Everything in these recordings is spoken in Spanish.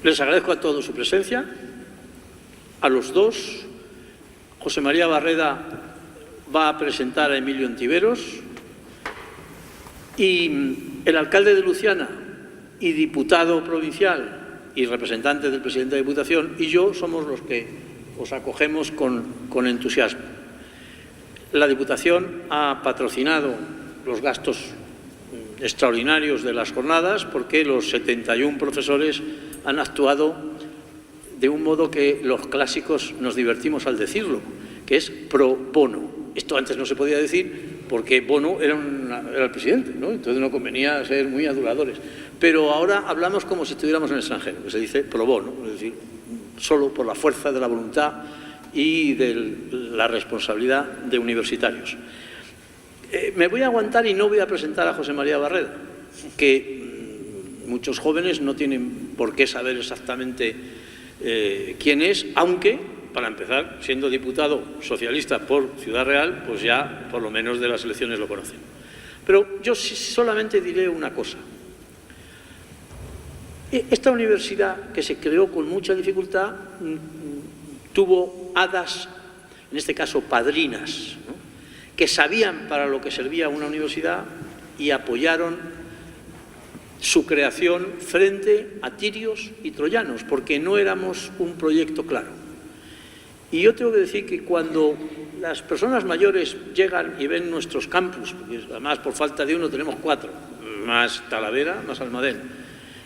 Les agradezco a todos su presencia, a los dos. José María Barreda va a presentar a Emilio Ontiveros y el alcalde de Luciana y diputado provincial y representante del presidente de la Diputación y yo somos los que os acogemos con entusiasmo. La Diputación ha patrocinado los gastos extraordinarios de las jornadas porque los 71 profesores han actuado de un modo que los clásicos nos divertimos al decirlo, que es pro bono. Esto antes no se podía decir porque Bono era el presidente, ¿no? Entonces no convenía ser muy aduladores. Pero ahora hablamos como si estuviéramos en el extranjero, que se dice pro bono, es decir, solo por la fuerza de la voluntad y de la responsabilidad de universitarios. Me voy a aguantar y no voy a presentar a José María Barreda, que muchos jóvenes no tienen por qué saber exactamente quién es, aunque, para empezar, siendo diputado socialista por Ciudad Real, pues ya por lo menos de las elecciones lo conocen. Pero yo solamente diré una cosa. Esta universidad, que se creó con mucha dificultad, tuvo hadas, en este caso padrinas, ¿no?, que sabían para lo que servía una universidad y apoyaron su creación frente a tirios y troyanos, porque no éramos un proyecto claro. Y yo tengo que decir que cuando las personas mayores llegan y ven nuestros campus, porque además por falta de uno tenemos 4, más Talavera, más Almadén,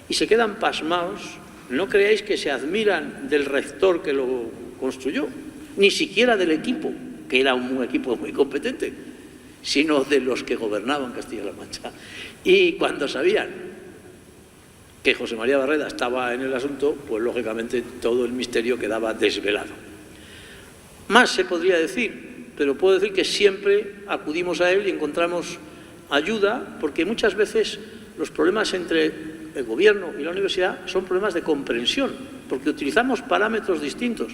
y se quedan pasmados, no creáis que se admiran del rector que lo construyó, ni siquiera del equipo, que era un equipo muy competente, sino de los que gobernaban Castilla-La Mancha. Y cuando sabían que José María Barreda estaba en el asunto, pues lógicamente todo el misterio quedaba desvelado. Más se podría decir, pero puedo decir que siempre acudimos a él y encontramos ayuda, porque muchas veces los problemas entre el gobierno y la universidad son problemas de comprensión, porque utilizamos parámetros distintos,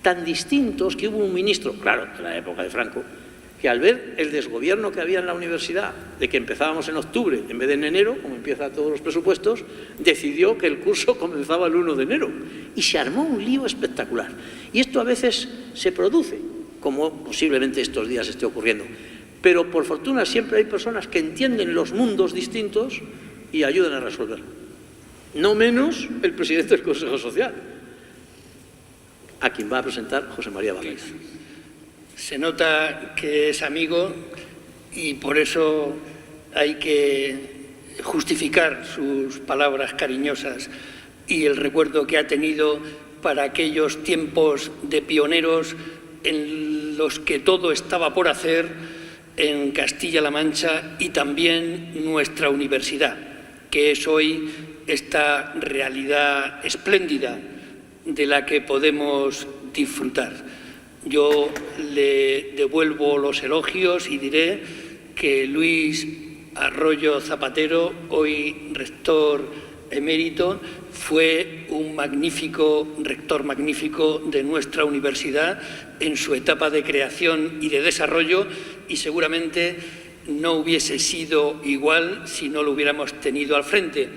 tan distintos que hubo un ministro, claro, en la época de Franco, que al ver el desgobierno que había en la universidad, de que empezábamos en octubre en vez de en enero, como empiezan todos los presupuestos, decidió que el curso comenzaba el 1 de enero. Y se armó un lío espectacular. Y esto a veces se produce, como posiblemente estos días esté ocurriendo. Pero por fortuna siempre hay personas que entienden los mundos distintos y ayudan a resolverlo. No menos el presidente del Consejo Social, a quien va a presentar José María Barreda. Se nota que es amigo y por eso hay que justificar sus palabras cariñosas y el recuerdo que ha tenido para aquellos tiempos de pioneros en los que todo estaba por hacer en Castilla-La Mancha y también nuestra universidad, que es hoy esta realidad espléndida de la que podemos disfrutar. Yo le devuelvo los elogios y diré que Luis Arroyo Zapatero, hoy rector emérito, fue un magnífico rector magnífico de nuestra universidad en su etapa de creación y de desarrollo y seguramente no hubiese sido igual si no lo hubiéramos tenido al frente.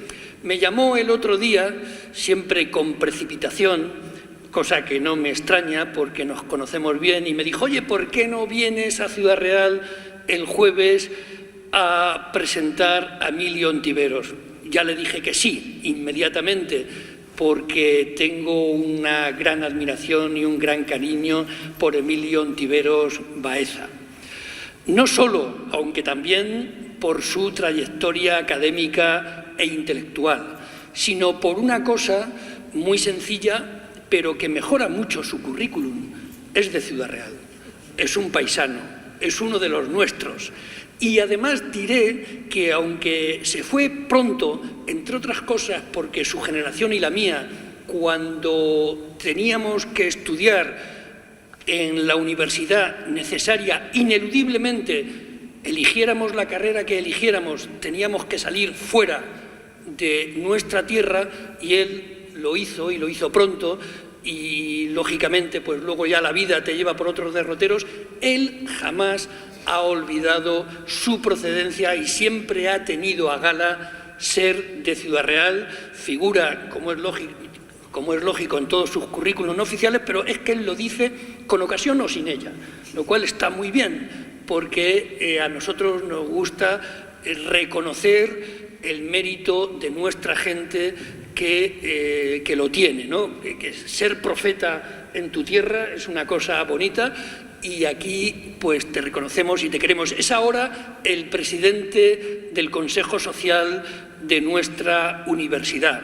Me llamó el otro día, siempre con precipitación, cosa que no me extraña porque nos conocemos bien, y me dijo, oye, ¿por qué no vienes a Ciudad Real el jueves a presentar a Emilio Ontiveros? Ya le dije que sí, inmediatamente, porque tengo una gran admiración y un gran cariño por Emilio Ontiveros Baeza. No solo, aunque también por su trayectoria académica e intelectual, sino por una cosa muy sencilla, pero que mejora mucho su currículum. Es de Ciudad Real, es un paisano, es uno de los nuestros. Y además diré que aunque se fue pronto, entre otras cosas porque su generación y la mía, cuando teníamos que estudiar en la universidad necesaria, ineludiblemente, eligiéramos la carrera que eligiéramos, teníamos que salir fuera de nuestra tierra y él lo hizo y lo hizo pronto y lógicamente pues luego ya la vida te lleva por otros derroteros. Él jamás ha olvidado su procedencia y siempre ha tenido a gala ser de Ciudad Real, figura, como es lógico, como es lógico en todos sus currículos no oficiales, pero es que él lo dice con ocasión o sin ella, lo cual está muy bien, porque a nosotros nos gusta reconocer el mérito de nuestra gente que lo tiene, ¿no? Que ser profeta en tu tierra es una cosa bonita, y aquí pues te reconocemos y te queremos. Es ahora el presidente del Consejo Social de nuestra universidad.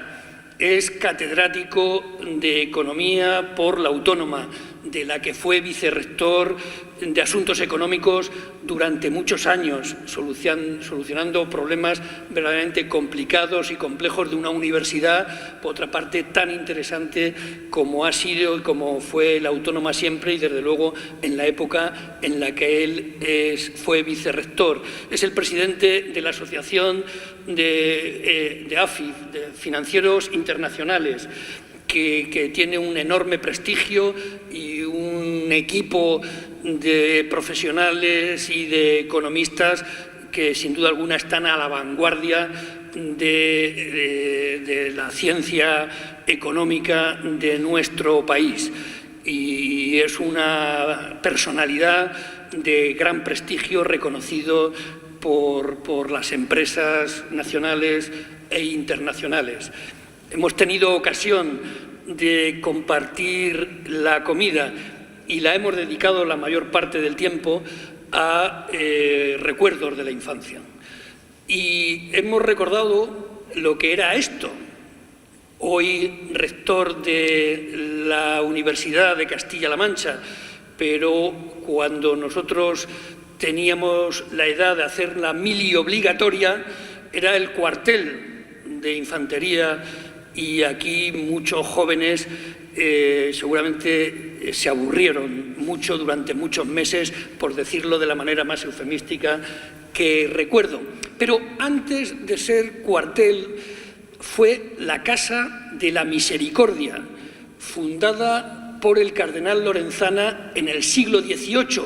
Es catedrático de Economía por la Autónoma, de la que fue vicerrector de Asuntos Económicos durante muchos años, solucionando problemas verdaderamente complicados y complejos de una universidad, por otra parte, tan interesante como ha sido y como fue la Autónoma siempre, y desde luego en la época en la que él fue vicerrector. Es el presidente de la Asociación de AFIF, de Financieros Internacionales, que tiene un enorme prestigio y un equipo de profesionales y de economistas que sin duda alguna están a la vanguardia de la ciencia económica de nuestro país. Y es una personalidad de gran prestigio, reconocido por las empresas nacionales e internacionales. Hemos tenido ocasión de compartir la comida y la hemos dedicado la mayor parte del tiempo a recuerdos de la infancia. Y hemos recordado lo que era esto. Hoy rector de la Universidad de Castilla-La Mancha, pero cuando nosotros teníamos la edad de hacer la mili obligatoria, era el cuartel de infantería. Y aquí muchos jóvenes seguramente se aburrieron mucho durante muchos meses, por decirlo de la manera más eufemística que recuerdo. Pero antes de ser cuartel fue la Casa de la Misericordia, fundada por el cardenal Lorenzana en el siglo XVIII,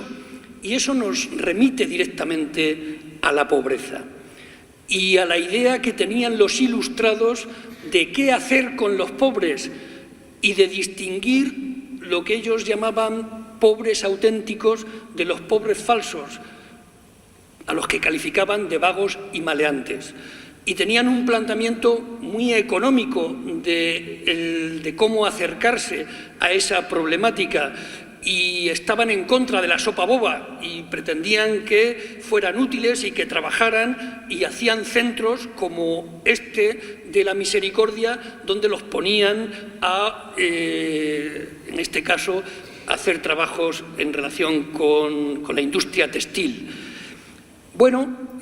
y eso nos remite directamente a la pobreza y a la idea que tenían los ilustrados de qué hacer con los pobres y de distinguir lo que ellos llamaban pobres auténticos de los pobres falsos, a los que calificaban de vagos y maleantes. Y tenían un planteamiento muy económico de cómo acercarse a esa problemática, y estaban en contra de la sopa boba y pretendían que fueran útiles y que trabajaran, y hacían centros como este de la Misericordia, donde los ponían a, en este caso, hacer trabajos en relación con la industria textil. Bueno,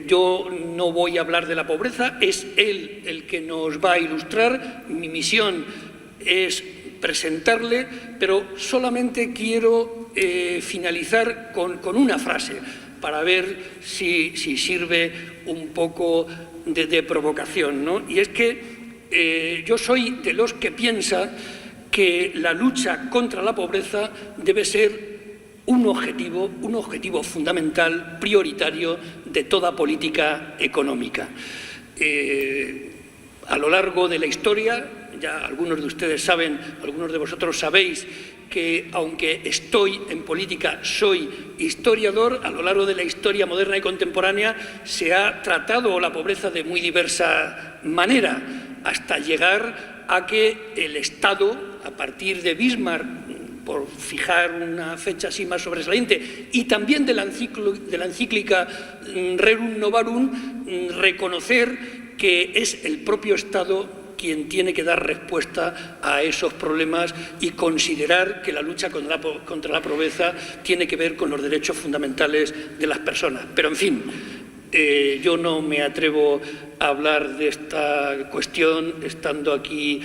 yo no voy a hablar de la pobreza, es él el que nos va a ilustrar. Mi misión es presentarle, pero solamente quiero finalizar con una frase para ver si sirve un poco de provocación, ¿no? Y es que yo soy de los que piensa que la lucha contra la pobreza debe ser un objetivo fundamental, prioritario de toda política económica. A lo largo de la historia, ya algunos de ustedes saben, algunos de vosotros sabéis que, aunque estoy en política, soy historiador. A lo largo de la historia moderna y contemporánea se ha tratado la pobreza de muy diversa manera, hasta llegar a que el Estado, a partir de Bismarck, por fijar una fecha así más sobresaliente, y también de la encíclica Rerum Novarum, reconocer que es el propio Estado quien tiene que dar respuesta a esos problemas y considerar que la lucha contra la pobreza tiene que ver con los derechos fundamentales de las personas. Pero, en fin, yo no me atrevo a hablar de esta cuestión estando aquí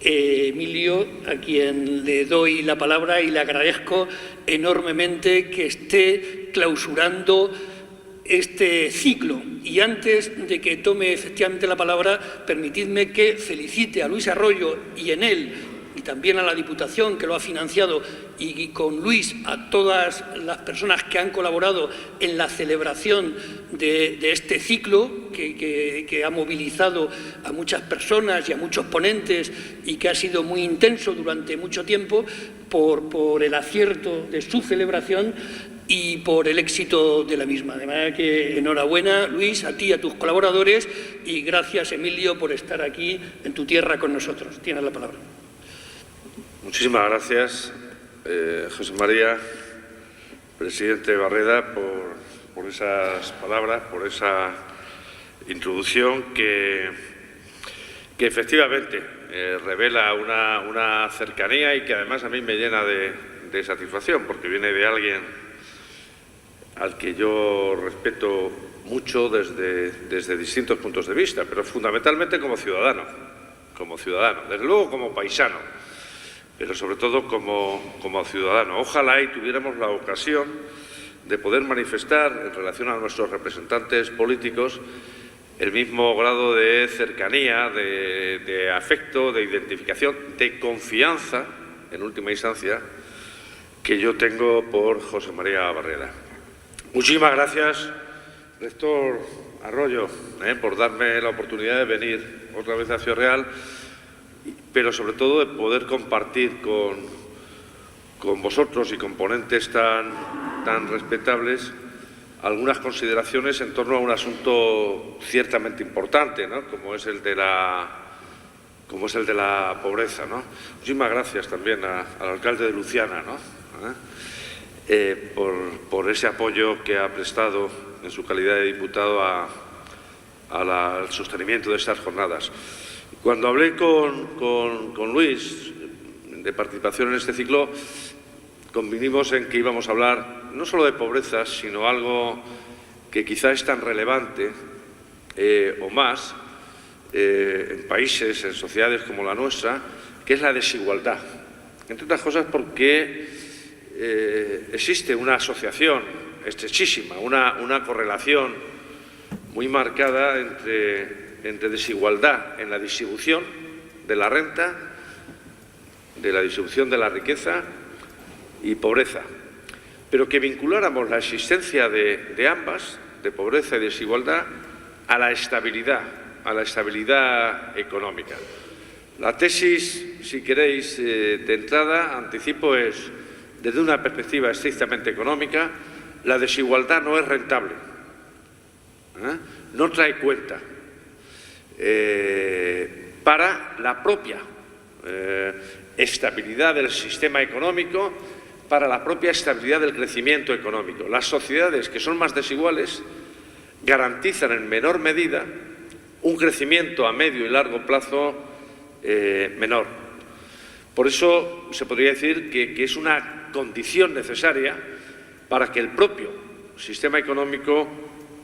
Emilio, a quien le doy la palabra y le agradezco enormemente que esté clausurando este ciclo. Y antes de que tome efectivamente la palabra, permitidme que felicite a Luis Arroyo y en él y también a la Diputación, que lo ha financiado, y con Luis a todas las personas que han colaborado en la celebración de este ciclo, que ha movilizado a muchas personas y a muchos ponentes y que ha sido muy intenso durante mucho tiempo, por el acierto de su celebración y por el éxito de la misma. De manera que enhorabuena, Luis, a ti y a tus colaboradores, y gracias, Emilio, por estar aquí en tu tierra con nosotros. Tienes la palabra. Muchísimas gracias, José María, presidente Barreda, por esas palabras, por esa introducción que efectivamente revela una cercanía y que además a mí me llena de satisfacción, porque viene de alguien al que yo respeto mucho desde distintos puntos de vista, pero fundamentalmente como ciudadano, desde luego como paisano, pero sobre todo como ciudadano. Ojalá y tuviéramos la ocasión de poder manifestar en relación a nuestros representantes políticos el mismo grado de cercanía, de afecto, de identificación, de confianza, en última instancia, que yo tengo por José María Barreda. Muchísimas gracias, rector Arroyo, por darme la oportunidad de venir otra vez a Ciudad Real, pero sobre todo de poder compartir con vosotros y con ponentes tan respetables algunas consideraciones en torno a un asunto ciertamente importante, ¿no?, como es el de la pobreza, ¿no? Muchísimas gracias también al alcalde de Luciana, ¿no?, por ese apoyo que ha prestado en su calidad de diputado al sostenimiento de estas jornadas. Cuando hablé con Luis de participación en este ciclo, convinimos en que íbamos a hablar no solo de pobreza, sino algo que quizá es tan relevante o más en países, en sociedades como la nuestra, que es la desigualdad. Entre otras cosas porque existe una asociación estrechísima, una correlación muy marcada entre desigualdad en la distribución de la renta, de la distribución de la riqueza y pobreza, pero que vinculáramos la existencia de ambas, de pobreza y desigualdad, a la estabilidad económica. La tesis, si queréis, de entrada, anticipo, es, desde una perspectiva estrictamente económica, la desigualdad no es rentable, no trae cuenta para la propia estabilidad del sistema económico, para la propia estabilidad del crecimiento económico. Las sociedades que son más desiguales garantizan en menor medida un crecimiento a medio y largo plazo menor. Por eso se podría decir que es una condición necesaria para que el propio sistema económico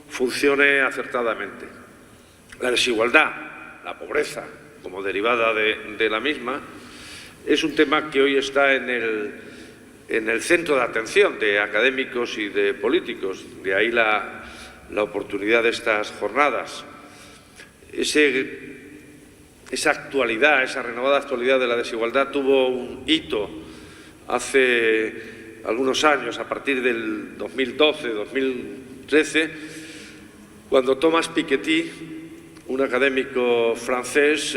funcione acertadamente. La desigualdad, la pobreza, como derivada de la misma, es un tema que hoy está en el centro de atención de académicos y de políticos. De ahí la oportunidad de estas jornadas. Esa actualidad, esa renovada actualidad de la desigualdad tuvo un hito hace algunos años, a partir del 2012-2013, cuando Thomas Piketty, un académico francés,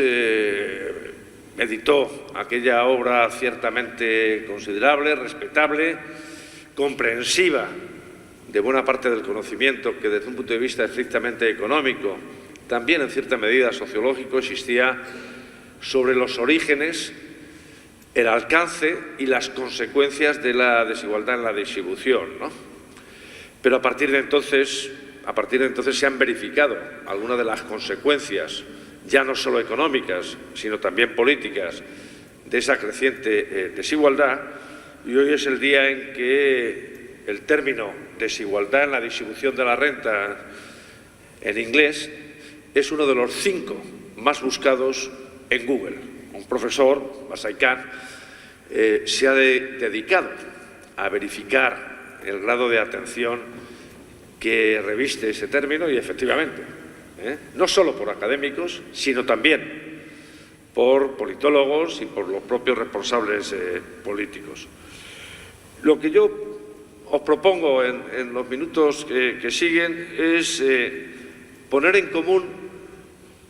editó aquella obra ciertamente considerable, respetable, comprensiva de buena parte del conocimiento que desde un punto de vista estrictamente económico, también en cierta medida sociológico, existía sobre los orígenes, el alcance y las consecuencias de la desigualdad en la distribución, ¿no? Pero a partir de entonces se han verificado algunas de las consecuencias, ya no solo económicas, sino también políticas, de esa creciente desigualdad, y hoy es el día en que el término desigualdad en la distribución de la renta en inglés es uno de los 5 más buscados en Google. Un profesor, Basai Khan, se ha dedicado a verificar el grado de atención que reviste ese término y efectivamente, no solo por académicos, sino también por politólogos y por los propios responsables políticos. Lo que yo os propongo en los minutos que siguen es poner en común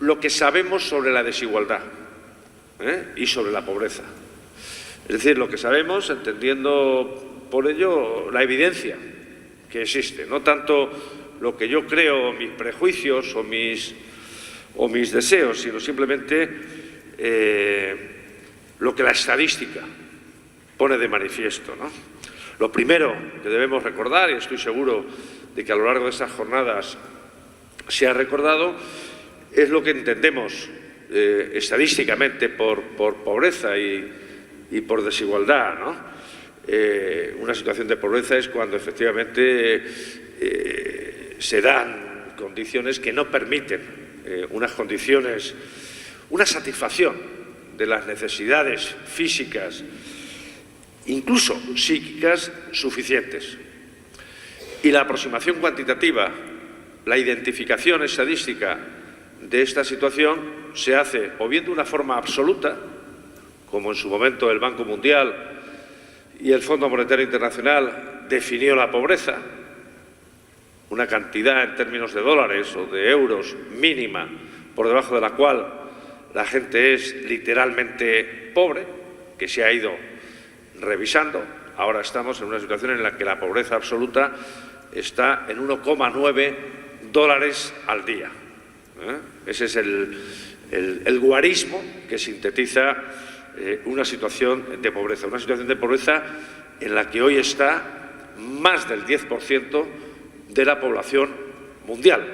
lo que sabemos sobre la desigualdad y sobre la pobreza. Es decir, lo que sabemos, entendiendo por ello la evidencia que existe, no tanto lo que yo creo, mis prejuicios o mis deseos, sino simplemente lo que la estadística pone de manifiesto, ¿no? Lo primero que debemos recordar, y estoy seguro de que a lo largo de estas jornadas se ha recordado, es lo que entendemos estadísticamente por pobreza y por desigualdad, ¿no? Una situación de pobreza es cuando efectivamente se dan condiciones que no permiten una satisfacción de las necesidades físicas, incluso psíquicas, suficientes. Y la aproximación cuantitativa, la identificación estadística de esta situación se hace o bien de una forma absoluta, como en su momento el Banco Mundial y el Fondo Monetario Internacional definió la pobreza, una cantidad en términos de dólares o de euros mínima por debajo de la cual la gente es literalmente pobre, que se ha ido revisando. Ahora estamos en una situación en la que la pobreza absoluta está en 1,9 dólares al día. Ese es el guarismo que sintetiza una situación de pobreza en la que hoy está más del 10% de la población mundial.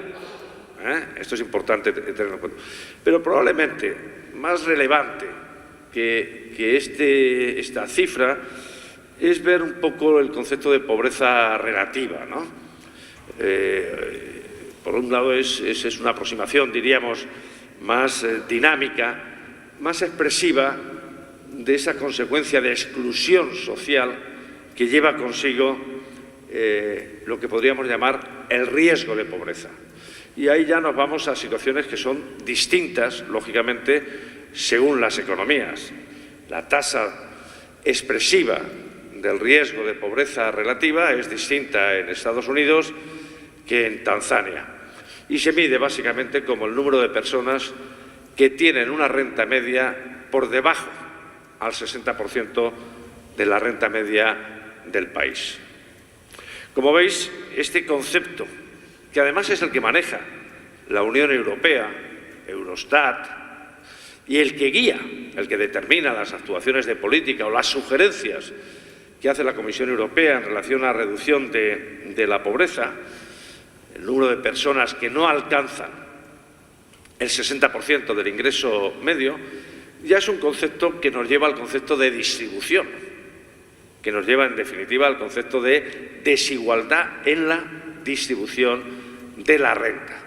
Esto es importante tenerlo en cuenta. Pero probablemente más relevante que esta cifra es ver un poco el concepto de pobreza relativa, ¿no? Por un lado es una aproximación, diríamos, más dinámica, más expresiva de esa consecuencia de exclusión social que lleva consigo lo que podríamos llamar el riesgo de pobreza. Y ahí ya nos vamos a situaciones que son distintas, lógicamente, según las economías. La tasa expresiva del riesgo de pobreza relativa es distinta en Estados Unidos que en Tanzania. Y se mide básicamente como el número de personas que tienen una renta media por debajo al 60% de la renta media del país. Como veis, este concepto, que además es el que maneja la Unión Europea, Eurostat, y el que guía, el que determina las actuaciones de política o las sugerencias que hace la Comisión Europea en relación a la reducción de la pobreza, el número de personas que no alcanzan el 60% del ingreso medio, ya es un concepto que nos lleva al concepto de distribución, que nos lleva en definitiva al concepto de desigualdad en la distribución de la renta.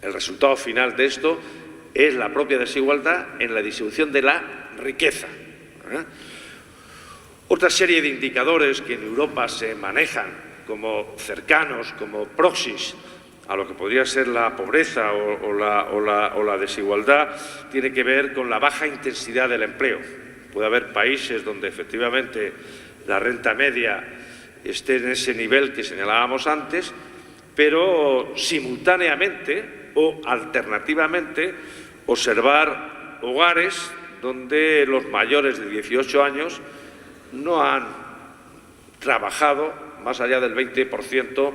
El resultado final de esto es la propia desigualdad en la distribución de la riqueza. Otra serie de indicadores que en Europa se manejan como cercanos, como proxies a lo que podría ser la pobreza o la desigualdad, tiene que ver con la baja intensidad del empleo. Puede haber países donde efectivamente la renta media esté en ese nivel que señalábamos antes, pero simultáneamente o alternativamente observar hogares donde los mayores de 18 años no han trabajado más allá del 20%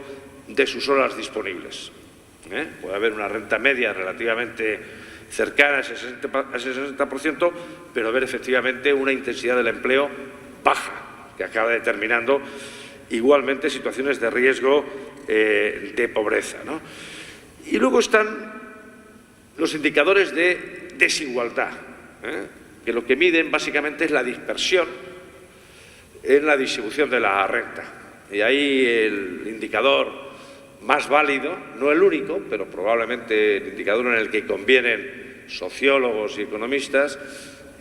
de sus horas disponibles. Puede haber una renta media relativamente cercana a ese 60%, pero ver efectivamente una intensidad del empleo baja, que acaba determinando igualmente situaciones de riesgo de pobreza, ¿no? Y luego están los indicadores de desigualdad, que lo que miden básicamente es la dispersión en la distribución de la renta. Y ahí el indicador más válido, no el único, pero probablemente el indicador en el que convienen sociólogos y economistas,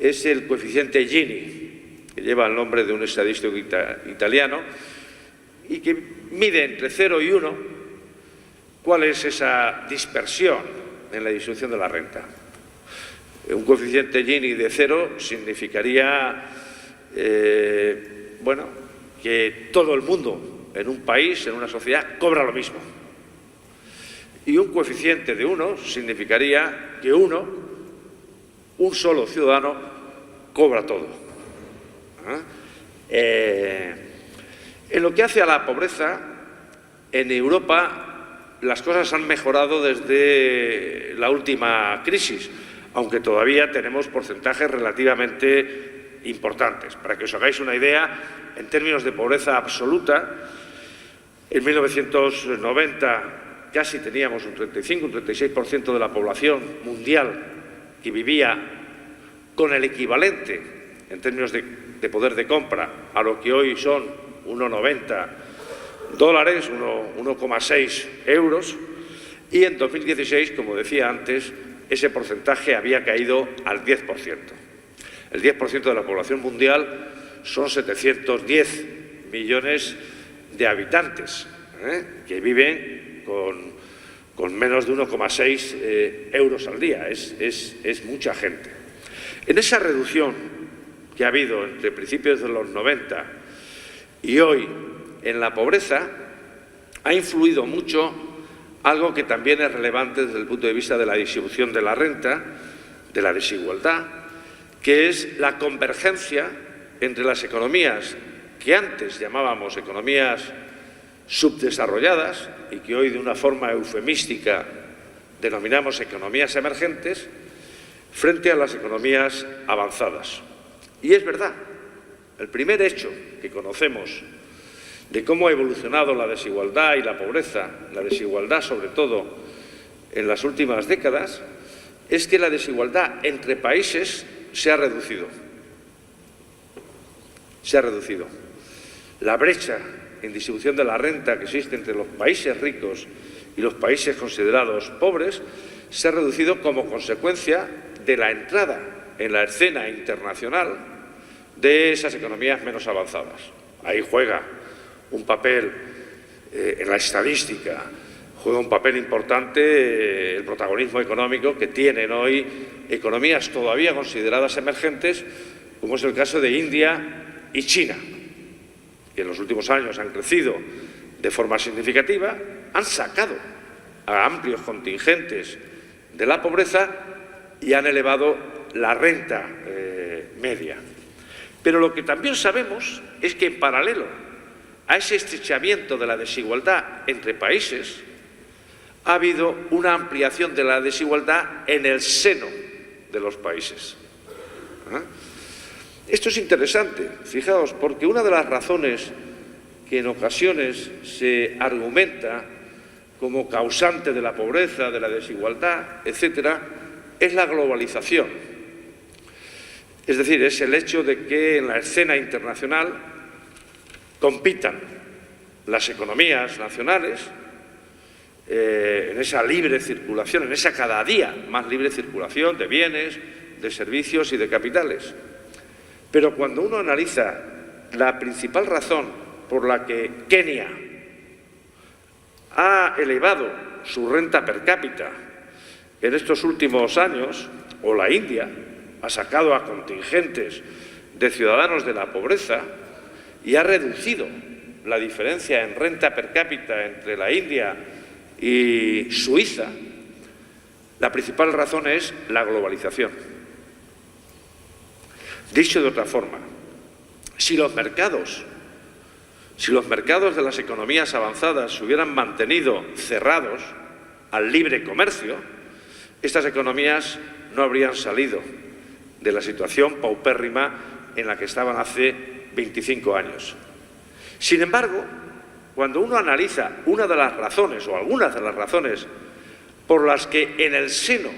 es el coeficiente Gini, que lleva el nombre de un estadístico italiano, y que mide entre 0 y 1 cuál es esa dispersión en la distribución de la renta. Un coeficiente Gini de 0 significaría, bueno, que todo el mundo en un país, en una sociedad, cobra lo mismo. Y un coeficiente de 1 significaría que un solo ciudadano, cobra todo. En lo que hace a la pobreza, en Europa las cosas han mejorado desde la última crisis, aunque todavía tenemos porcentajes relativamente importantes. Para que os hagáis una idea, en términos de pobreza absoluta, en 1990 casi teníamos un 35, un 36% de la población mundial que vivía con el equivalente en términos de poder de compra a lo que hoy son unos $90, 1,6 euros, y en 2016, como decía antes, ese porcentaje había caído al 10%. El 10% de la población mundial son 710 millones de habitantes, que viven con menos de 1,6 euros al día. Es mucha gente. En esa reducción que ha habido entre principios de los 90 y hoy en la pobreza, ha influido mucho algo que también es relevante desde el punto de vista de la distribución de la renta, de la desigualdad, que es la convergencia entre las economías que antes llamábamos economías subdesarrolladas y que hoy de una forma eufemística denominamos economías emergentes, frente a las economías avanzadas. Y es verdad, el primer hecho que conocemos de cómo ha evolucionado la desigualdad y la pobreza, la desigualdad sobre todo en las últimas décadas, es que la desigualdad entre países se ha reducido. Se ha reducido. La brecha en distribución de la renta que existe entre los países ricos y los países considerados pobres se ha reducido como consecuencia de la entrada en la escena internacional de esas economías menos avanzadas. Ahí juega un papel en la estadística, juega un papel importante el protagonismo económico que tienen hoy economías todavía consideradas emergentes, como es el caso de India y China, que en los últimos años han crecido de forma significativa, han sacado a amplios contingentes de la pobreza y han elevado la renta media. Pero lo que también sabemos es que en paralelo a ese estrechamiento de la desigualdad entre países, ha habido una ampliación de la desigualdad en el seno de los países. Esto es interesante, fijaos, porque una de las razones que en ocasiones se argumenta como causante de la pobreza, de la desigualdad, etcétera, es la globalización. Es decir, es el hecho de que en la escena internacional compitan las economías nacionales en esa libre circulación, en esa cada día más libre circulación de bienes, de servicios y de capitales. Pero cuando uno analiza la principal razón por la que Kenia ha elevado su renta per cápita en estos últimos años, o la India ha sacado a contingentes de ciudadanos de la pobreza y ha reducido la diferencia en renta per cápita entre la India y Suiza, la principal razón es la globalización. Dicho de otra forma, si los mercados de las economías avanzadas se hubieran mantenido cerrados al libre comercio, estas economías no habrían salido de la situación paupérrima en la que estaban hace 25 años. Sin embargo, cuando uno analiza una de las razones o algunas de las razones por las que en el seno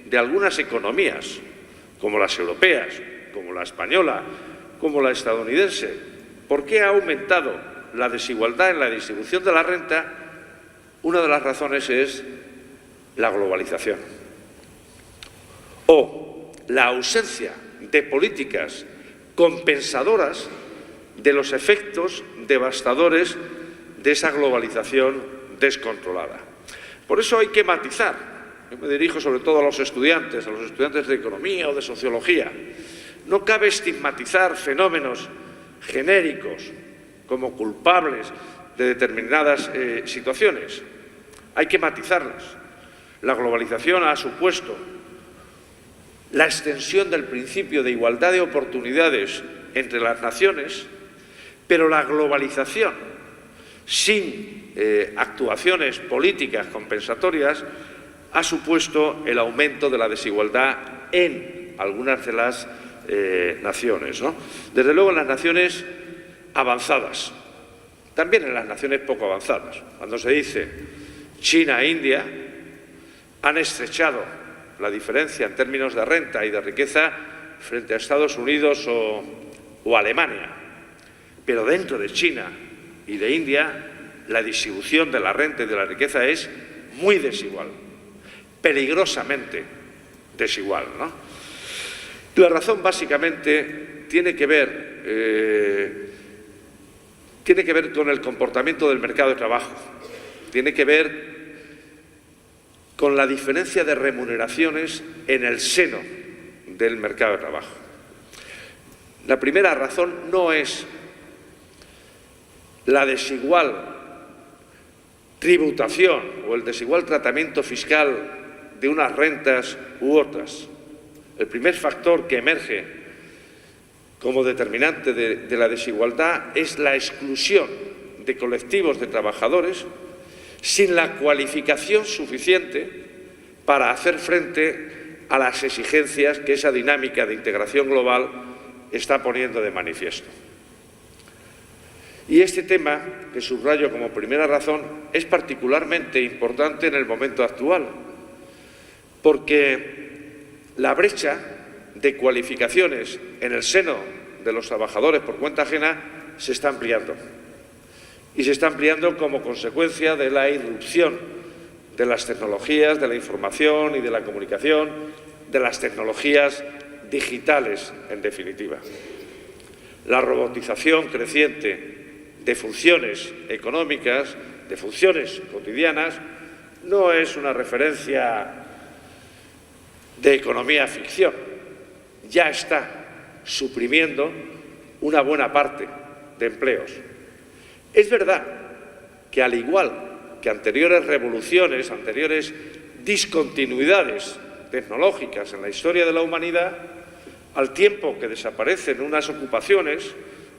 de algunas economías, como las europeas, como la española, como la estadounidense, ¿por qué ha aumentado la desigualdad en la distribución de la renta? Una de las razones es la globalización o la ausencia de políticas compensadoras de los efectos devastadores de esa globalización descontrolada. Por eso hay que matizar yo me dirijo sobre todo a los estudiantes de economía o de sociología, no cabe estigmatizar fenómenos genéricos como culpables de determinadas situaciones. Hay que matizarlas. La globalización ha supuesto la extensión del principio de igualdad de oportunidades entre las naciones, pero la globalización sin actuaciones políticas compensatorias ha supuesto el aumento de la desigualdad en algunas de las naciones, ¿no? Desde luego en las naciones avanzadas, también en las naciones poco avanzadas. Cuando se dice China e India han estrechado la diferencia en términos de renta y de riqueza frente a Estados Unidos o Alemania. Pero dentro de China y de India la distribución de la renta y de la riqueza es muy desigual, peligrosamente desigual, ¿no? La razón básicamente tiene que ver con el comportamiento del mercado de trabajo, tiene que ver con la diferencia de remuneraciones en el seno del mercado de trabajo. La primera razón no es la desigual tributación o el desigual tratamiento fiscal de unas rentas u otras. El primer factor que emerge como determinante de la desigualdad es la exclusión de colectivos de trabajadores sin la cualificación suficiente para hacer frente a las exigencias que esa dinámica de integración global está poniendo de manifiesto. Y este tema, que subrayo como primera razón, es particularmente importante en el momento actual, porque la brecha de cualificaciones en el seno de los trabajadores por cuenta ajena se está ampliando. Y se está ampliando como consecuencia de la irrupción de las tecnologías, de la información y de la comunicación, de las tecnologías digitales, en definitiva. La robotización creciente de funciones económicas, de funciones cotidianas, no es una referencia de economía ficción. Ya está suprimiendo una buena parte de empleos. Es verdad que, al igual que anteriores revoluciones, anteriores discontinuidades tecnológicas en la historia de la humanidad, al tiempo que desaparecen unas ocupaciones,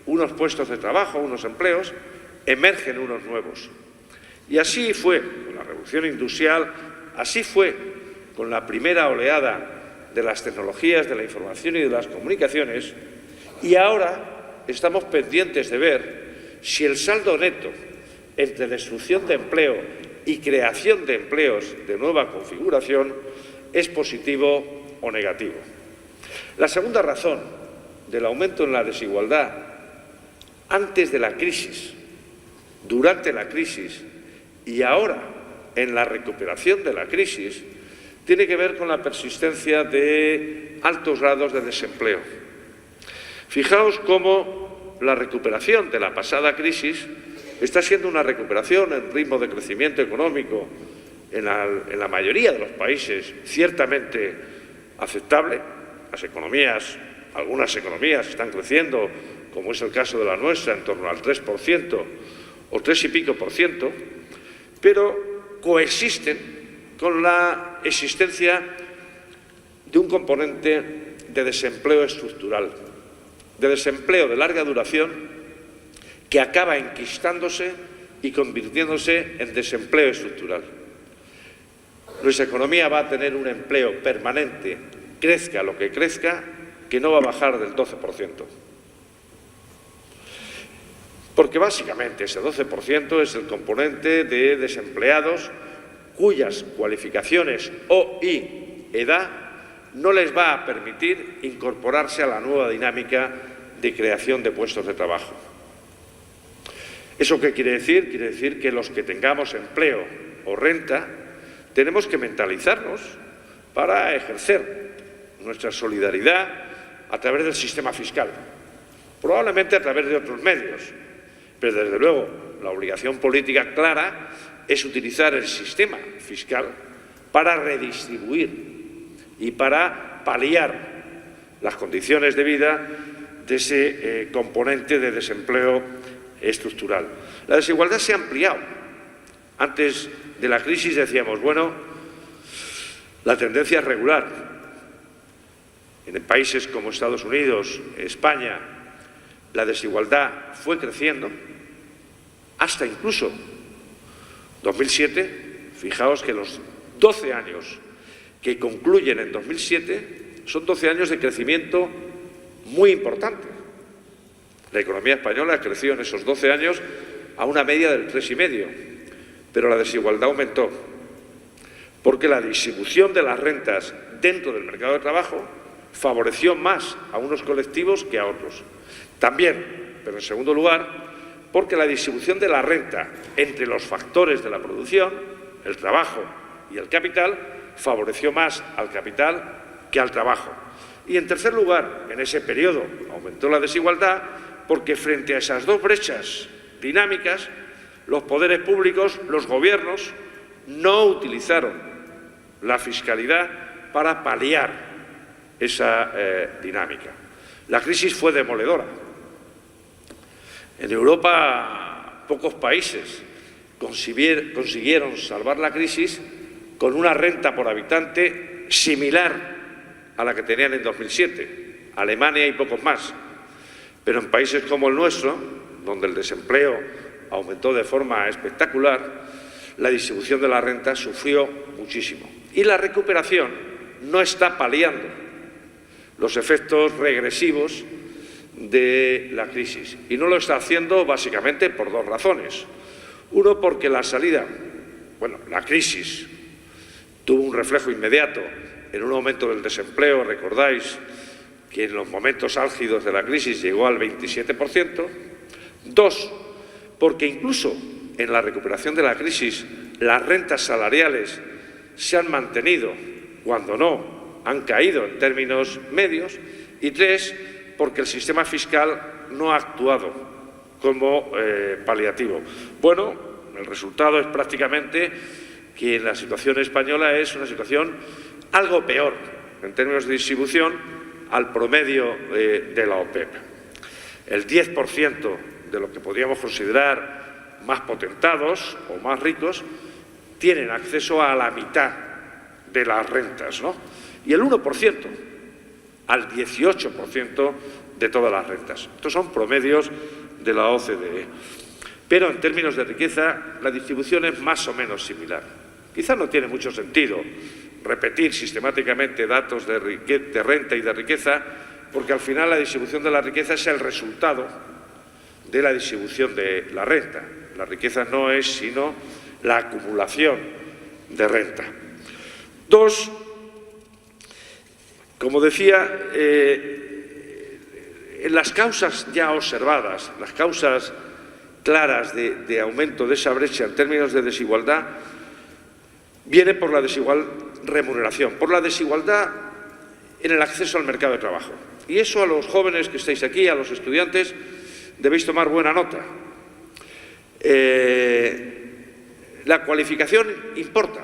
unos puestos de trabajo, unos empleos, emergen unos nuevos. Y así fue con la revolución industrial, así fue con la primera oleada de las tecnologías de la información y de las comunicaciones, y ahora estamos pendientes de ver si el saldo neto entre destrucción de empleo y creación de empleos de nueva configuración es positivo o negativo. La segunda razón del aumento en la desigualdad antes de la crisis, durante la crisis y ahora en la recuperación de la crisis tiene que ver con la persistencia de altos grados de desempleo. Fijaos cómo la recuperación de la pasada crisis está siendo una recuperación en ritmo de crecimiento económico en la mayoría de los países ciertamente aceptable. Algunas economías están creciendo, como es el caso de la nuestra, en torno al 3% o 3 y pico por ciento, pero coexisten con la existencia de un componente de desempleo estructural, de desempleo de larga duración que acaba enquistándose y convirtiéndose en desempleo estructural. Nuestra economía va a tener un empleo permanente, crezca lo que crezca, que no va a bajar del 12%. Porque básicamente ese 12% es el componente de desempleados cuyas cualificaciones y edad no les va a permitir incorporarse a la nueva dinámica de creación de puestos de trabajo. ¿Eso qué quiere decir? Quiere decir que los que tengamos empleo o renta tenemos que mentalizarnos para ejercer nuestra solidaridad a través del sistema fiscal, probablemente a través de otros medios, pero desde luego la obligación política clara es utilizar el sistema fiscal para redistribuir y para paliar las condiciones de vida de ese componente de desempleo estructural. La desigualdad se ha ampliado. Antes de la crisis decíamos, bueno, la tendencia es regular. En países como Estados Unidos, España, la desigualdad fue creciendo hasta incluso 2007. Fijaos que los 12 años que concluyen en 2007 son 12 años de crecimiento muy importante. La economía española creció en esos 12 años a una media del 3,5, pero la desigualdad aumentó porque la distribución de las rentas dentro del mercado de trabajo favoreció más a unos colectivos que a otros. También, pero en segundo lugar, porque la distribución de la renta entre los factores de la producción, el trabajo y el capital, favoreció más al capital que al trabajo. Y en tercer lugar, en ese periodo aumentó la desigualdad porque frente a esas dos brechas dinámicas, los poderes públicos, los gobiernos, no utilizaron la fiscalidad para paliar esa dinámica. La crisis fue demoledora. En Europa, pocos países consiguieron salvar la crisis con una renta por habitante similar a la que tenían en 2007. Alemania y pocos más. Pero en países como el nuestro, donde el desempleo aumentó de forma espectacular, la distribución de la renta sufrió muchísimo. Y la recuperación no está paliando los efectos regresivos de la crisis. Y no lo está haciendo básicamente por dos razones. Uno, porque la crisis tuvo un reflejo inmediato en un aumento del desempleo. Recordáis que en los momentos álgidos de la crisis llegó al 27%. Dos, porque incluso en la recuperación de la crisis las rentas salariales se han mantenido, cuando no han caído en términos medios. Y tres, porque el sistema fiscal no ha actuado como paliativo. Bueno, el resultado es prácticamente que la situación española es una situación algo peor en términos de distribución al promedio de la OPEP. El 10% de lo que podríamos considerar más potentados o más ricos tienen acceso a la mitad de las rentas, ¿no? Y el 1% al 18% de todas las rentas. Estos son promedios de la OCDE. Pero en términos de riqueza, la distribución es más o menos similar. Quizá no tiene mucho sentido repetir sistemáticamente datos de renta y de riqueza, porque al final la distribución de la riqueza es el resultado de la distribución de la renta. La riqueza no es sino la acumulación de renta. Dos, como decía, en las causas ya observadas, las causas claras de aumento de esa brecha en términos de desigualdad, viene por la desigual remuneración, por la desigualdad en el acceso al mercado de trabajo. Y eso a los jóvenes que estáis aquí, a los estudiantes, debéis tomar buena nota. La cualificación importa.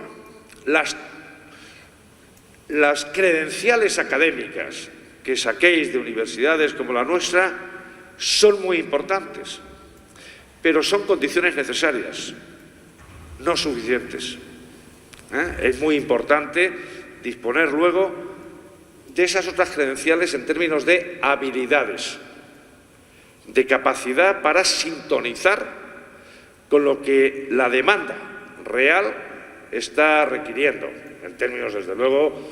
Las credenciales académicas que saquéis de universidades como la nuestra son muy importantes, pero son condiciones necesarias, no suficientes. Es muy importante disponer luego de esas otras credenciales en términos de habilidades, de capacidad para sintonizar con lo que la demanda real está requiriendo, en términos, desde luego,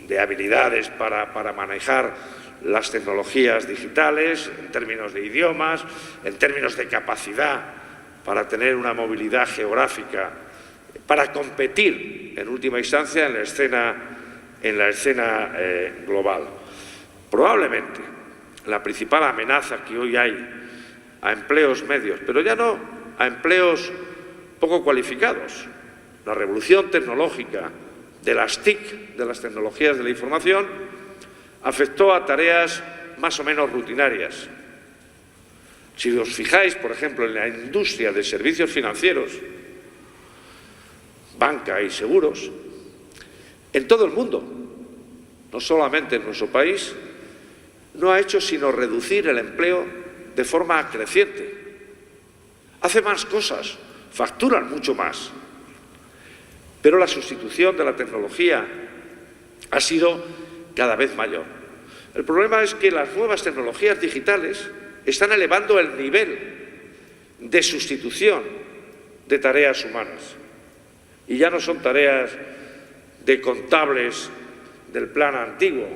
de habilidades para manejar las tecnologías digitales, en términos de idiomas, en términos de capacidad para tener una movilidad geográfica, para competir, en última instancia, en la escena global. Probablemente la principal amenaza que hoy hay a empleos medios, pero ya no a empleos poco cualificados. La revolución tecnológica de las TIC, de las tecnologías de la información, afectó a tareas más o menos rutinarias. Si os fijáis, por ejemplo, en la industria de servicios financieros, banca y seguros, en todo el mundo, no solamente en nuestro país, no ha hecho sino reducir el empleo de forma creciente. Hace más cosas, facturan mucho más, pero la sustitución de la tecnología ha sido cada vez mayor. El problema es que las nuevas tecnologías digitales están elevando el nivel de sustitución de tareas humanas. Y ya no son tareas de contables del plan antiguo,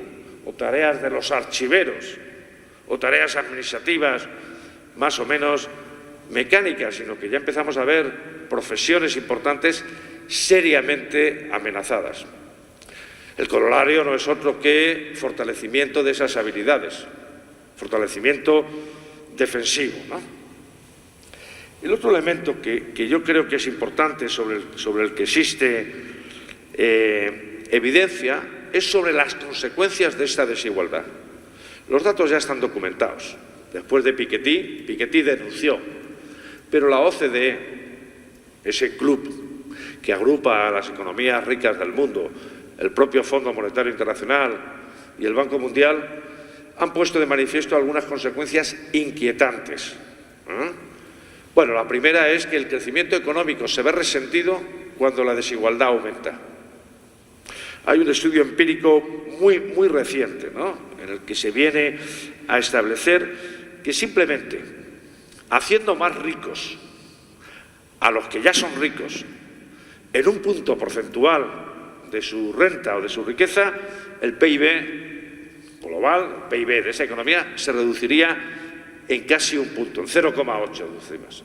o tareas de los archiveros, o tareas administrativas más o menos mecánicas, sino que ya empezamos a ver profesiones importantes seriamente amenazadas. El corolario no es otro que fortalecimiento de esas habilidades, fortalecimiento defensivo, ¿no? El otro elemento que yo creo que es importante, sobre el que existe evidencia, es sobre las consecuencias de esta desigualdad. Los datos ya están documentados. Después de Piketty denunció, pero la OCDE, ese club que agrupa a las economías ricas del mundo, el propio Fondo Monetario Internacional y el Banco Mundial, han puesto de manifiesto algunas consecuencias inquietantes. Bueno, la primera es que el crecimiento económico se ve resentido cuando la desigualdad aumenta. Hay un estudio empírico muy reciente, ¿no?, en el que se viene a establecer que simplemente haciendo más ricos a los que ya son ricos en un punto porcentual de su renta o de su riqueza, el PIB global, el PIB de esa economía, se reduciría en casi un punto, en 0,8 décimas.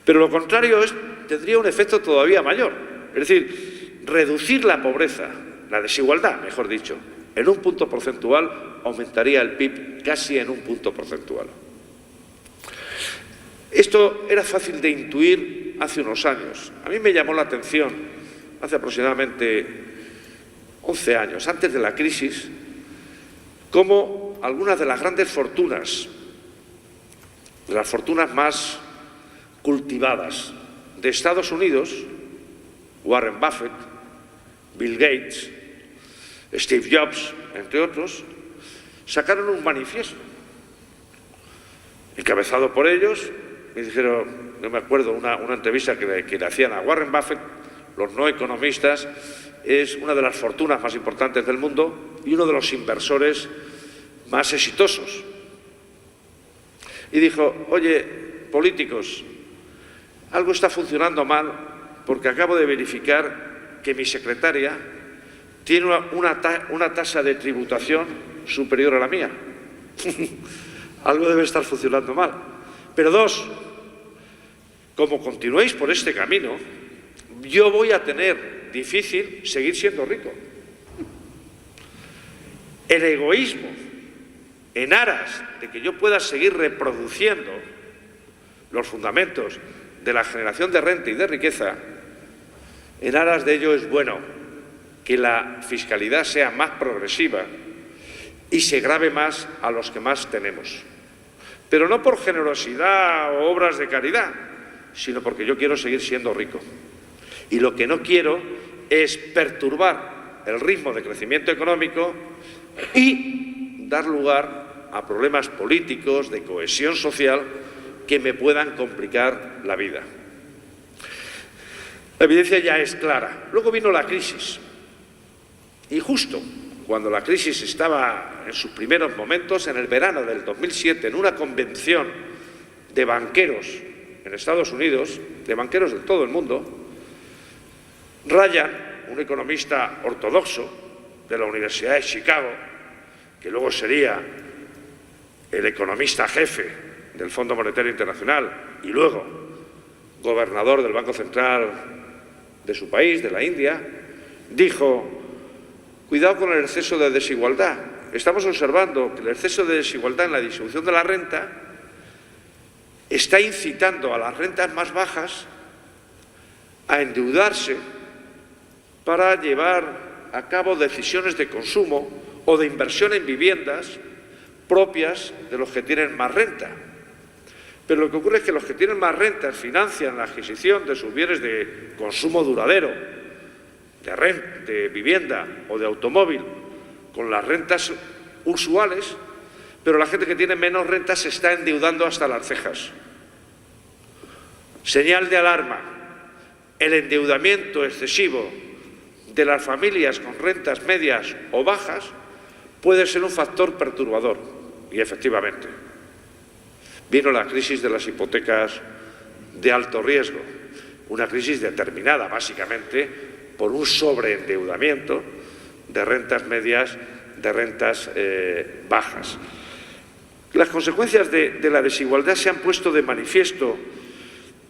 Pero lo contrario tendría un efecto todavía mayor, es decir, reducir la pobreza, la desigualdad, mejor dicho, en un punto porcentual aumentaría el PIB casi en un punto porcentual. Esto era fácil de intuir hace unos años. A mí me llamó la atención hace aproximadamente 11 años, antes de la crisis, cómo algunas de las grandes fortunas, de las fortunas más cultivadas de Estados Unidos, Warren Buffett, Bill Gates, Steve Jobs, entre otros, sacaron un manifiesto encabezado por ellos. Me dijeron, no me acuerdo, una entrevista que le hacían a Warren Buffett: los no economistas es una de las fortunas más importantes del mundo y uno de los inversores más exitosos. Y dijo: oye, políticos, algo está funcionando mal porque acabo de verificar que mi secretaria tiene una tasa de tributación superior a la mía. Algo debe estar funcionando mal. Pero dos, como continuéis por este camino, yo voy a tener difícil seguir siendo rico. El egoísmo, en aras de que yo pueda seguir reproduciendo los fundamentos de la generación de renta y de riqueza, en aras de ello es bueno que la fiscalidad sea más progresiva y se grave más a los que más tenemos. Pero no por generosidad o obras de caridad, sino porque yo quiero seguir siendo rico. Y lo que no quiero es perturbar el ritmo de crecimiento económico y dar lugar a problemas políticos, de cohesión social, que me puedan complicar la vida. La evidencia ya es clara. Luego vino la crisis. Y justo cuando la crisis estaba en sus primeros momentos, en el verano del 2007, en una convención de banqueros en Estados Unidos, de banqueros de todo el mundo, Ryan, un economista ortodoxo de la Universidad de Chicago, que luego sería el economista jefe del Fondo Monetario Internacional y luego gobernador del Banco Central de su país, de la India, dijo: cuidado con el exceso de desigualdad. Estamos observando que el exceso de desigualdad en la distribución de la renta está incitando a las rentas más bajas a endeudarse para llevar a cabo decisiones de consumo o de inversión en viviendas propias de los que tienen más renta. Pero lo que ocurre es que los que tienen más rentas financian la adquisición de sus bienes de consumo duradero, de vivienda o de automóvil, con las rentas usuales, pero la gente que tiene menos rentas se está endeudando hasta las cejas. Señal de alarma: el endeudamiento excesivo de las familias con rentas medias o bajas puede ser un factor perturbador, y efectivamente. Vino la crisis de las hipotecas de alto riesgo, una crisis determinada básicamente por un sobreendeudamiento de rentas medias, de rentas bajas. Las consecuencias de la desigualdad se han puesto de manifiesto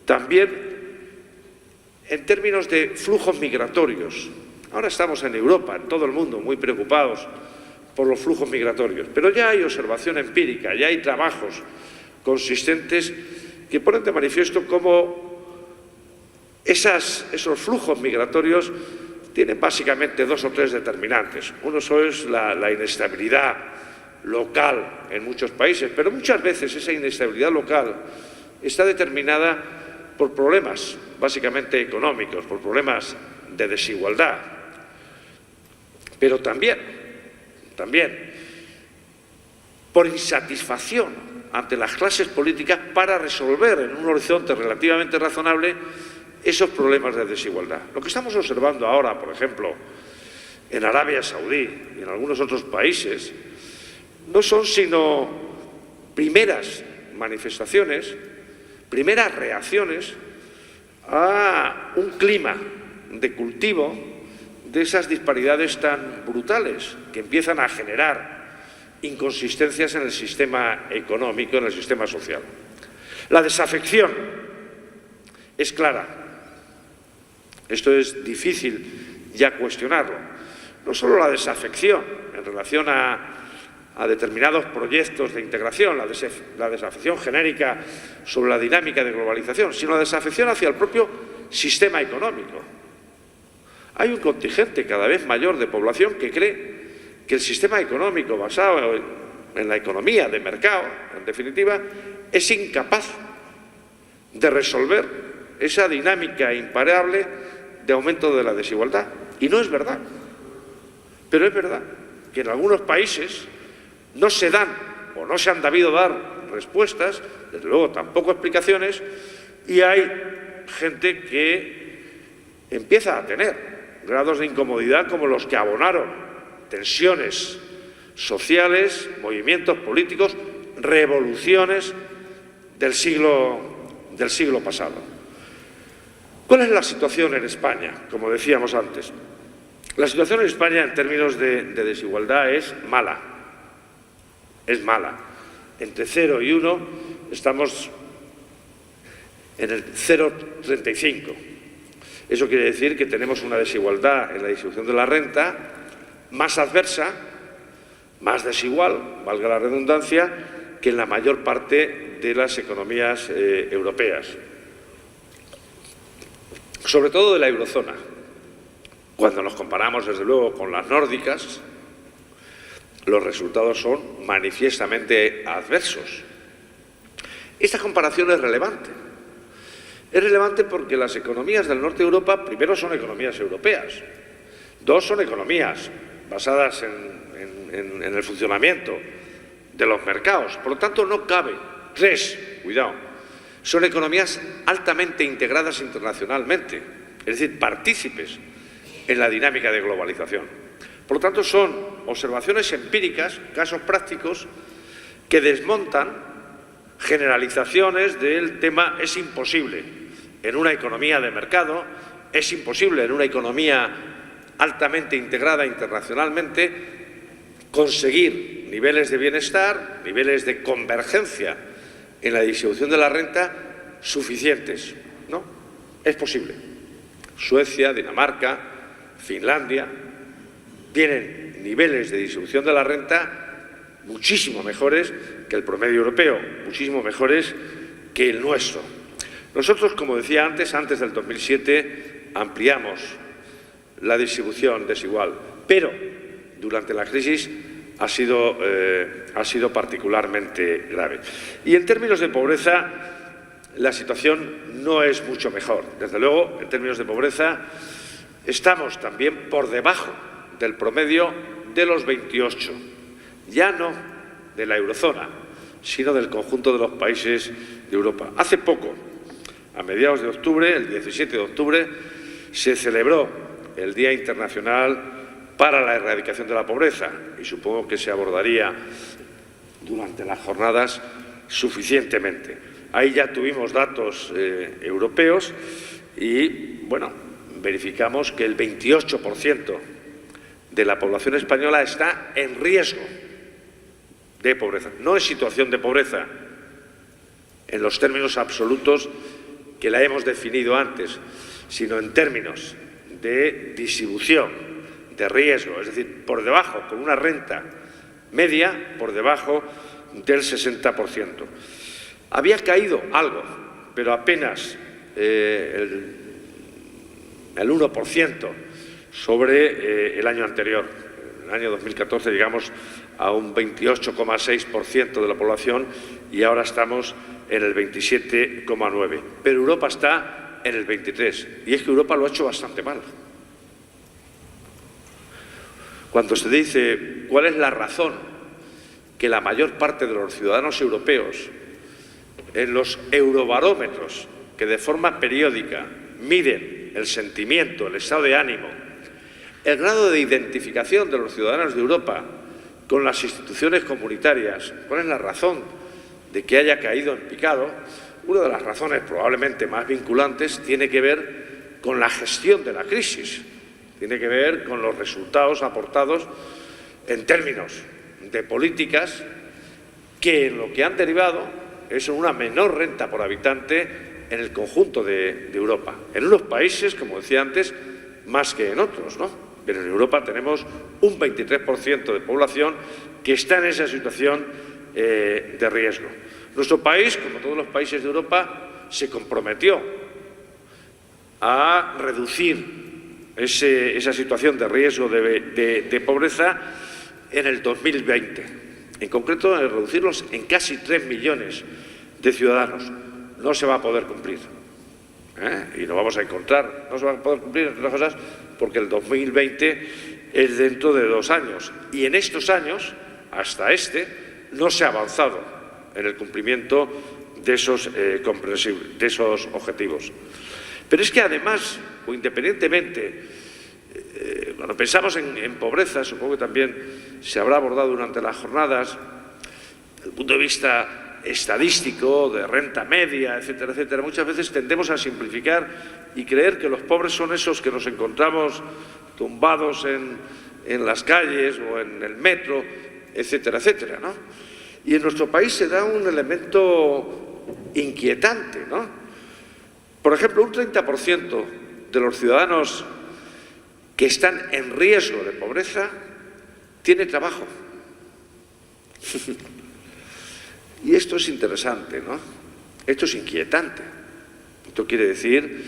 también en términos de flujos migratorios. Ahora estamos en Europa, en todo el mundo, muy preocupados por los flujos migratorios, pero ya hay observación empírica, ya hay trabajos consistentes que ponen de manifiesto cómo esos flujos migratorios tienen básicamente 2 o 3 determinantes. Uno es la inestabilidad local en muchos países, pero muchas veces esa inestabilidad local está determinada por problemas básicamente económicos, por problemas de desigualdad, pero también por insatisfacción ante las clases políticas para resolver en un horizonte relativamente razonable esos problemas de desigualdad. Lo que estamos observando ahora, por ejemplo, en Arabia Saudí y en algunos otros países, no son sino primeras manifestaciones, primeras reacciones a un clima de cultivo de esas disparidades tan brutales que empiezan a generar inconsistencias en el sistema económico, en el sistema social. La desafección es clara. Esto es difícil ya cuestionarlo. No solo la desafección en relación a determinados proyectos de integración, la desafección genérica sobre la dinámica de globalización, sino la desafección hacia el propio sistema económico. Hay un contingente cada vez mayor de población que cree que el sistema económico basado en la economía de mercado, en definitiva, es incapaz de resolver esa dinámica imparable de aumento de la desigualdad. Y no es verdad. Pero es verdad que en algunos países no se dan o no se han debido dar respuestas, desde luego tampoco explicaciones, y hay gente que empieza a tener grados de incomodidad como los que abonaron tensiones sociales, movimientos políticos, revoluciones del siglo pasado. ¿Cuál es la situación en España? Como decíamos antes, la situación en España en términos de desigualdad es mala. Es mala. Entre 0 y 1 estamos en el 0,35. Eso quiere decir que tenemos una desigualdad en la distribución de la renta más adversa, más desigual, valga la redundancia, que en la mayor parte de las economías europeas. Sobre todo de la eurozona. Cuando nos comparamos, desde luego, con las nórdicas, los resultados son manifiestamente adversos. Esta comparación es relevante. Es relevante porque las economías del norte de Europa, primero, son economías europeas. 2, son economías basadas en el funcionamiento de los mercados. Por lo tanto, no cabe. 3, cuidado, son economías altamente integradas internacionalmente, es decir, partícipes en la dinámica de globalización. Por lo tanto, son observaciones empíricas, casos prácticos, que desmontan generalizaciones del tema es imposible en una economía de mercado, es imposible en una economía altamente integrada internacionalmente conseguir niveles de bienestar, niveles de convergencia en la distribución de la renta suficientes. No, es posible. Suecia, Dinamarca, Finlandia tienen niveles de distribución de la renta muchísimo mejores que el promedio europeo, muchísimo mejores que el nuestro. Nosotros, como decía antes del 2007 ampliamos la distribución desigual, pero durante la crisis ha sido particularmente grave. Y en términos de pobreza, la situación no es mucho mejor. Desde luego, en términos de pobreza, estamos también por debajo del promedio de los 28, ya no de la eurozona, sino del conjunto de los países de Europa. Hace poco, a mediados de octubre, el 17 de octubre, se celebró el Día Internacional para la Erradicación de la Pobreza y supongo que se abordaría durante las jornadas suficientemente. Ahí ya tuvimos datos europeos y, bueno, verificamos que el 28% de la población española está en riesgo de pobreza. No en situación de pobreza, en los términos absolutos que la hemos definido antes, sino en términos de distribución, de riesgo, es decir, por debajo, con una renta media por debajo del 60%. Había caído algo, pero apenas el 1% sobre el año anterior. En el año 2014 llegamos a un 28,6% de la población y ahora estamos en el 27,9%. Pero Europa está en el 23%. Y es que Europa lo ha hecho bastante mal. Cuando se dice cuál es la razón que la mayor parte de los ciudadanos europeos en los eurobarómetros que de forma periódica miden el sentimiento, el estado de ánimo, el grado de identificación de los ciudadanos de Europa con las instituciones comunitarias, ¿cuál es la razón de que haya caído en picado? Una de las razones probablemente más vinculantes tiene que ver con la gestión de la crisis, tiene que ver con los resultados aportados en términos de políticas que lo que han derivado es una menor renta por habitante en el conjunto de Europa. En unos países, como decía antes, más que en otros, ¿no? Pero en Europa tenemos un 23% de población que está en esa situación de riesgo. Nuestro país, como todos los países de Europa, se comprometió a reducir esa situación de riesgo de pobreza en el 2020. En concreto, en reducirlos en casi 3 millones de ciudadanos. No se va a poder cumplir. Y lo vamos a encontrar. No se va a poder cumplir, entre otras cosas, porque el 2020 es dentro de 2 años. Y en estos años, hasta no se ha avanzado en el cumplimiento de esos objetivos. Pero es que además, o independientemente, cuando pensamos en pobreza, supongo que también se habrá abordado durante las jornadas, desde el punto de vista estadístico, de renta media, etcétera, etcétera, muchas veces tendemos a simplificar y creer que los pobres son esos que nos encontramos tumbados en las calles o en el metro, etcétera, etcétera, ¿no? Y en nuestro país se da un elemento inquietante, ¿no? Por ejemplo, un 30% de los ciudadanos que están en riesgo de pobreza tiene trabajo. Y esto es interesante, ¿no? Esto es inquietante. Esto quiere decir,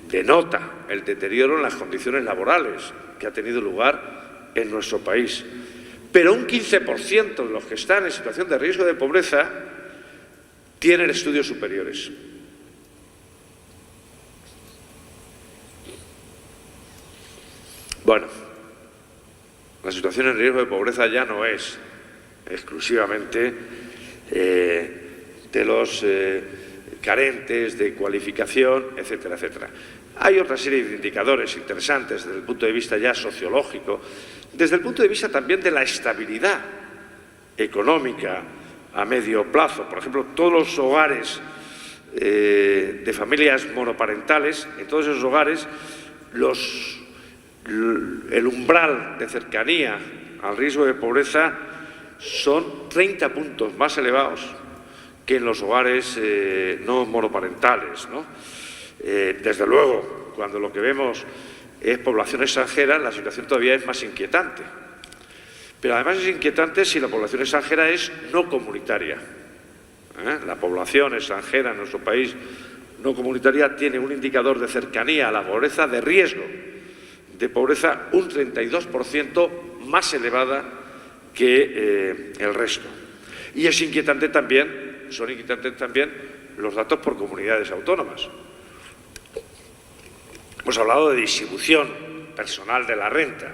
denota el deterioro en las condiciones laborales que ha tenido lugar en nuestro país. Pero un 15% de los que están en situación de riesgo de pobreza tienen estudios superiores. Bueno, la situación en riesgo de pobreza ya no es exclusivamente de los carentes de cualificación, etcétera, etcétera. Hay otra serie de indicadores interesantes desde el punto de vista ya sociológico, desde el punto de vista también de la estabilidad económica a medio plazo. Por ejemplo, todos los hogares de familias monoparentales, en todos esos hogares, el umbral de cercanía al riesgo de pobreza son 30 puntos más elevados que en los hogares no monoparentales, ¿no? Desde luego, cuando lo que vemos es población extranjera, la situación todavía es más inquietante. Pero además es inquietante si la población extranjera es no comunitaria. La población extranjera en nuestro país no comunitaria tiene un indicador de cercanía a la pobreza, de riesgo de pobreza, un 32% más elevada que el resto. Y es inquietante también, son inquietantes también los datos por comunidades autónomas. Hemos hablado de distribución personal de la renta.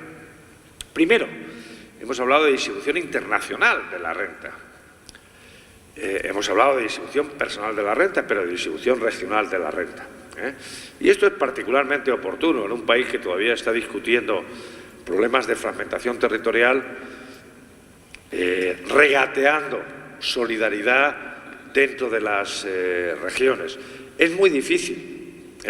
Primero, hemos hablado de distribución internacional de la renta. Hemos hablado de distribución personal de la renta, pero de distribución regional de la renta. Y esto es particularmente oportuno en un país que todavía está discutiendo problemas de fragmentación territorial, regateando solidaridad dentro de las regiones. Es muy difícil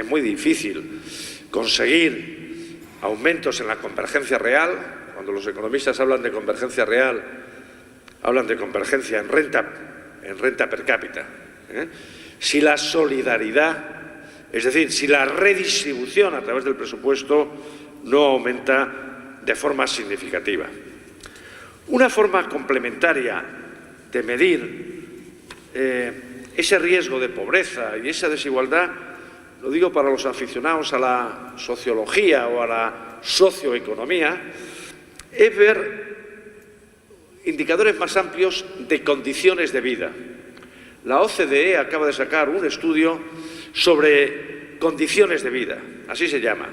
conseguir aumentos en la convergencia real. Cuando los economistas hablan de convergencia real, hablan de convergencia en renta per cápita. Si la solidaridad, es decir, si la redistribución a través del presupuesto no aumenta de forma significativa. Una forma complementaria de medir ese riesgo de pobreza y esa desigualdad, lo digo para los aficionados a la sociología o a la socioeconomía, es ver indicadores más amplios de condiciones de vida. La OCDE acaba de sacar un estudio sobre condiciones de vida, así se llama.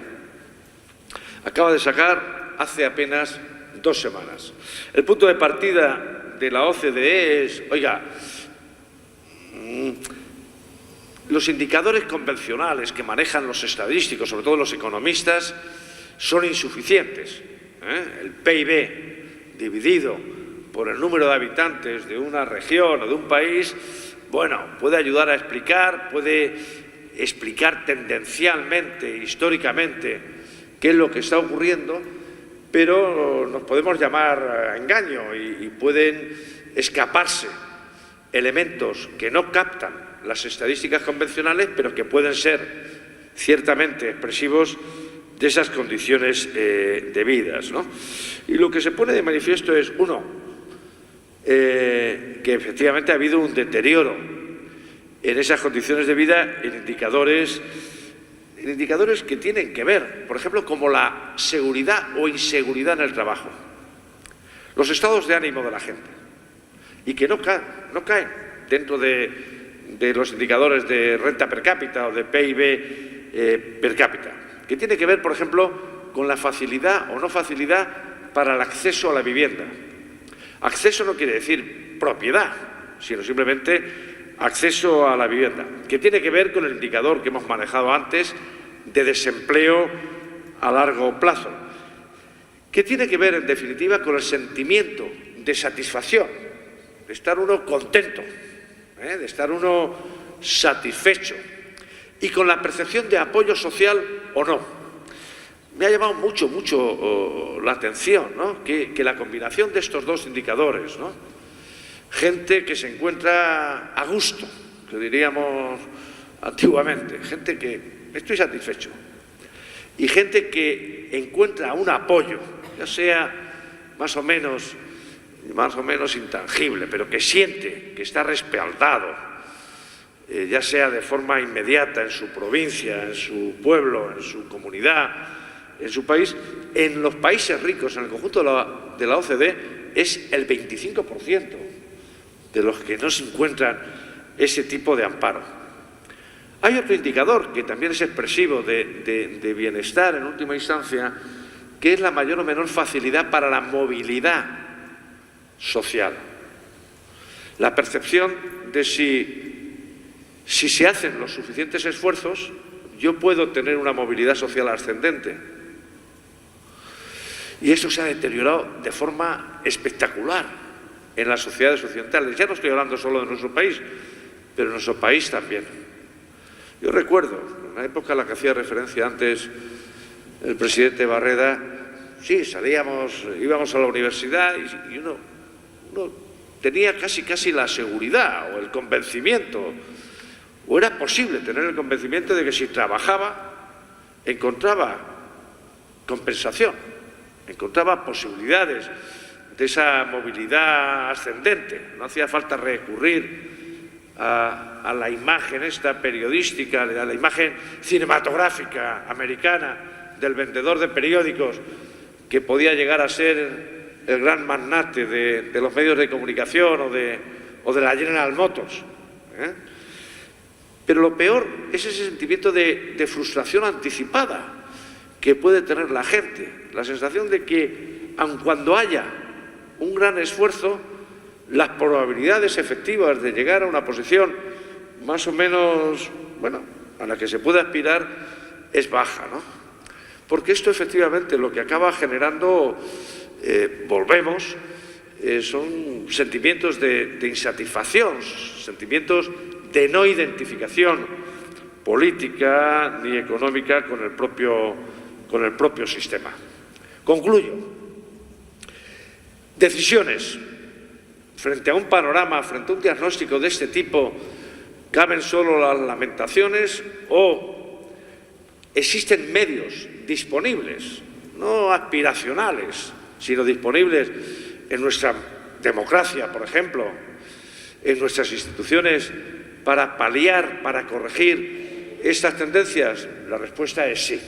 Acaba de sacar hace apenas 2 semanas. El punto de partida de la OCDE es, oiga, los indicadores convencionales que manejan los estadísticos, sobre todo los economistas, son insuficientes. El PIB dividido por el número de habitantes de una región o de un país, bueno, puede ayudar a explicar, puede explicar tendencialmente, históricamente, qué es lo que está ocurriendo, pero nos podemos llamar a engaño y pueden escaparse elementos que no captan las estadísticas convencionales, pero que pueden ser ciertamente expresivos de esas condiciones de vidas, ¿no? Y lo que se pone de manifiesto es, uno, que efectivamente ha habido un deterioro en esas condiciones de vida en indicadores que tienen que ver, por ejemplo, como la seguridad o inseguridad en el trabajo, los estados de ánimo de la gente, y que no caen dentro de los indicadores de renta per cápita o de PIB per cápita, que tiene que ver, por ejemplo, con la facilidad o no facilidad para el acceso a la vivienda. Acceso no quiere decir propiedad, sino simplemente acceso a la vivienda, que tiene que ver con el indicador que hemos manejado antes de desempleo a largo plazo, que tiene que ver, en definitiva, con el sentimiento de satisfacción, de estar uno contento, de estar uno satisfecho, y con la percepción de apoyo social o no. Me ha llamado mucho la atención, ¿no? que la combinación de estos dos indicadores, ¿no? Gente que se encuentra a gusto, que diríamos antiguamente, gente que estoy satisfecho, y gente que encuentra un apoyo, ya sea más o menos intangible, pero que siente que está respaldado, ya sea de forma inmediata en su provincia, en su pueblo, en su comunidad, en su país. En los países ricos, en el conjunto de la OCDE, es el 25% de los que no se encuentran ese tipo de amparo. Hay otro indicador que también es expresivo de bienestar en última instancia, que es la mayor o menor facilidad para la movilidad social. La percepción de si se hacen los suficientes esfuerzos, yo puedo tener una movilidad social ascendente. Y eso se ha deteriorado de forma espectacular en las sociedades occidentales. Ya no estoy hablando solo de nuestro país, pero en nuestro país también. Yo recuerdo, en la época a la que hacía referencia antes el presidente Barreda, sí, íbamos a la universidad y uno tenía casi la seguridad o el convencimiento, o era posible tener el convencimiento de que si trabajaba encontraba compensación, encontraba posibilidades de esa movilidad ascendente. No hacía falta recurrir a la imagen esta periodística, a la imagen cinematográfica americana del vendedor de periódicos, que podía llegar a ser el gran magnate de los medios de comunicación o de la General Motors, ¿eh? Pero lo peor es ese sentimiento de frustración anticipada que puede tener la gente, la sensación de que, aun cuando haya un gran esfuerzo, las probabilidades efectivas de llegar a una posición más o menos, bueno, a la que se puede aspirar es baja, ¿no? Porque esto efectivamente lo que acaba generando, volvemos, son sentimientos de insatisfacción, sentimientos de no identificación política ni económica con el propio sistema. Concluyo. Decisiones. Frente a un panorama, frente a un diagnóstico de este tipo, ¿caben solo las lamentaciones o existen medios disponibles, no aspiracionales, sino disponibles en nuestra democracia, por ejemplo, en nuestras instituciones, para paliar, para corregir estas tendencias? La respuesta es sí.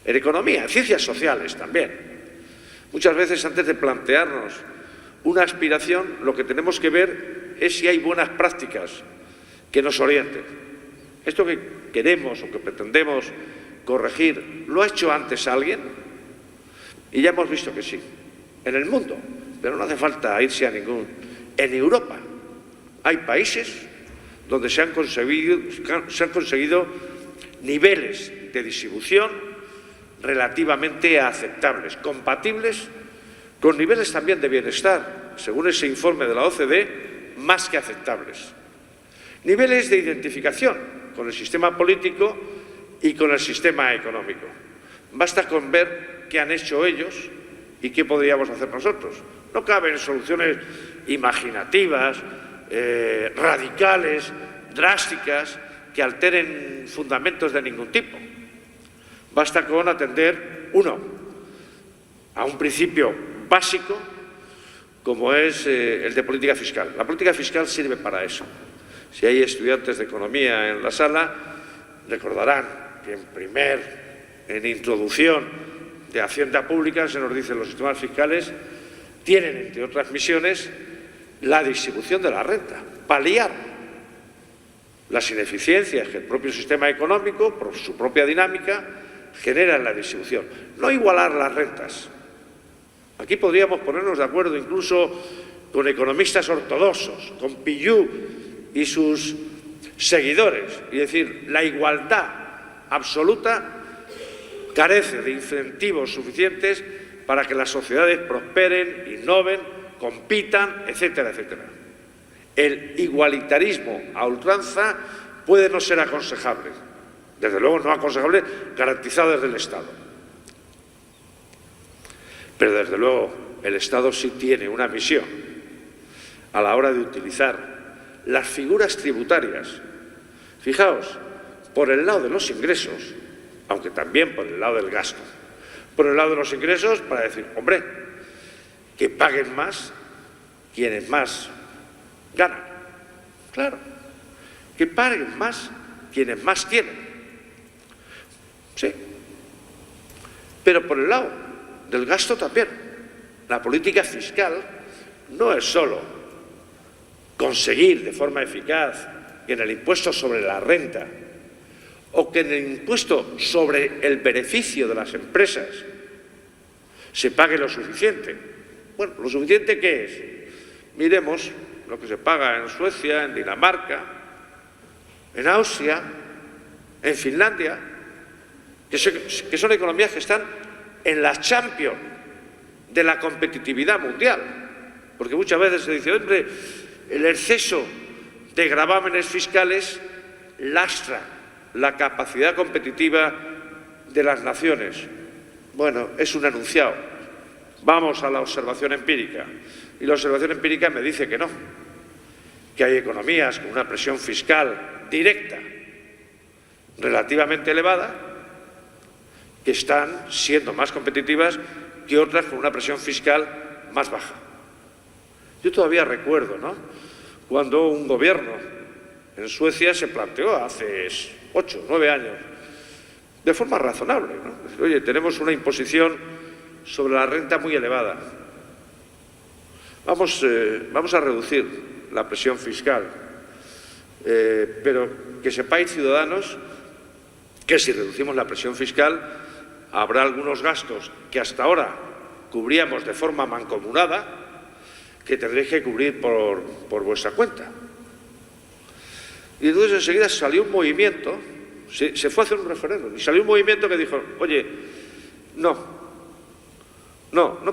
En economía, en ciencias sociales también. Muchas veces, antes de plantearnos una aspiración, lo que tenemos que ver es si hay buenas prácticas que nos orienten. Esto que queremos o que pretendemos corregir, ¿lo ha hecho antes alguien? Y ya hemos visto que sí, en el mundo, pero no hace falta irse a ningún. En Europa hay países donde se han conseguido niveles de distribución relativamente aceptables, compatibles con niveles también de bienestar, según ese informe de la OCDE, más que aceptables. Niveles de identificación con el sistema político y con el sistema económico. Basta con ver qué han hecho ellos y qué podríamos hacer nosotros. No caben soluciones imaginativas, radicales, drásticas, que alteren fundamentos de ningún tipo. Basta con atender, uno, a un principio básico como es el de política fiscal. La política fiscal sirve para eso. Si hay estudiantes de economía en la sala, recordarán que en introducción de Hacienda Pública se nos dice que los sistemas fiscales tienen, entre otras misiones, la distribución de la renta, paliar las ineficiencias que el propio sistema económico, por su propia dinámica, genera en la distribución. No igualar las rentas. Aquí podríamos ponernos de acuerdo incluso con economistas ortodoxos, con Pillou y sus seguidores, y decir, la igualdad absoluta carece de incentivos suficientes para que las sociedades prosperen, innoven, compitan, etcétera, etcétera. El igualitarismo a ultranza puede no ser aconsejable, desde luego no aconsejable garantizado desde el Estado. Pero desde luego el Estado sí tiene una misión a la hora de utilizar las figuras tributarias. Fijaos, por el lado de los ingresos, aunque también por el lado del gasto. Por el lado de los ingresos, para decir, hombre, que paguen más quienes más ganan. Claro, que paguen más quienes más tienen. Sí. Pero por el lado del gasto también. La política fiscal no es solo conseguir de forma eficaz que en el impuesto sobre la renta o que en el impuesto sobre el beneficio de las empresas se pague lo suficiente. Bueno, ¿lo suficiente qué es? Miremos lo que se paga en Suecia, en Dinamarca, en Austria, en Finlandia, que son economías que están en la Champions de la competitividad mundial. Porque muchas veces se dice, hombre, el exceso de gravámenes fiscales lastra la capacidad competitiva de las naciones. Bueno, es un enunciado. Vamos a la observación empírica. Y la observación empírica me dice que no, que hay economías con una presión fiscal directa relativamente elevada que están siendo más competitivas que otras con una presión fiscal más baja. Yo todavía recuerdo, ¿no?, cuando un gobierno en Suecia se planteó hace 8 o 9 años, de forma razonable, ¿no? Oye, tenemos una imposición sobre la renta muy elevada. vamos a reducir la presión fiscal, pero que sepáis, ciudadanos, que si reducimos la presión fiscal habrá algunos gastos que hasta ahora cubríamos de forma mancomunada que tendréis que cubrir por vuestra cuenta. Y entonces enseguida salió un movimiento, se fue a hacer un referéndum y salió un movimiento que dijo, oye, no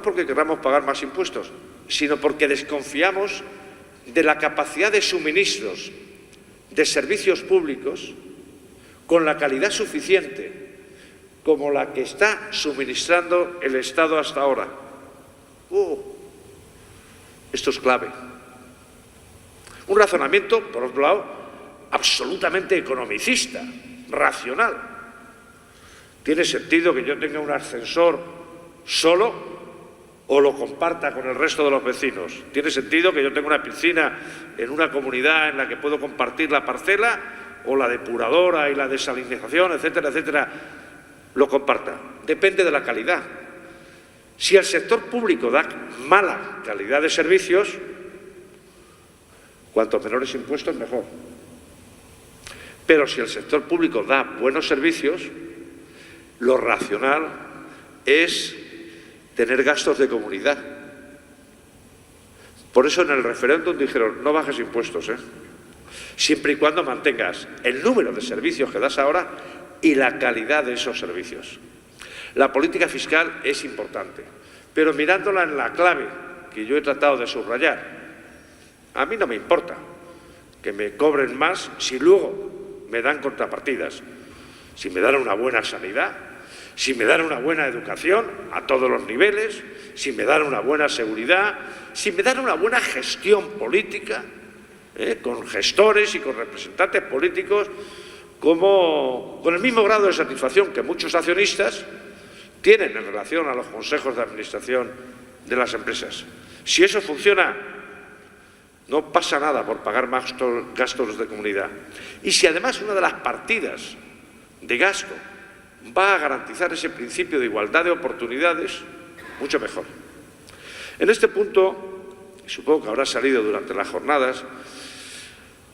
porque queramos pagar más impuestos, sino porque desconfiamos de la capacidad de suministros de servicios públicos con la calidad suficiente como la que está suministrando el Estado hasta ahora. Esto es clave. Un razonamiento, por otro lado, absolutamente economicista, racional. ¿Tiene sentido que yo tenga un ascensor solo o lo comparta con el resto de los vecinos? ¿Tiene sentido que yo tenga una piscina en una comunidad en la que puedo compartir la parcela o la depuradora y la desalinización, etcétera, etcétera, lo comparta? Depende de la calidad. Si el sector público da mala calidad de servicios, cuanto menores impuestos, mejor. Pero si el sector público da buenos servicios, lo racional es tener gastos de comunidad. Por eso en el referéndum dijeron, no bajes impuestos, siempre y cuando mantengas el número de servicios que das ahora y la calidad de esos servicios. La política fiscal es importante, pero mirándola en la clave que yo he tratado de subrayar, a mí no me importa que me cobren más si luego me dan contrapartidas, si me dan una buena sanidad, si me dan una buena educación a todos los niveles, si me dan una buena seguridad, si me dan una buena gestión política, con gestores y con representantes políticos con el mismo grado de satisfacción que muchos accionistas tienen en relación a los consejos de administración de las empresas. Si eso funciona, no pasa nada por pagar más gastos de comunidad. Y si además una de las partidas de gasto va a garantizar ese principio de igualdad de oportunidades, mucho mejor. En este punto, supongo que habrá salido durante las jornadas,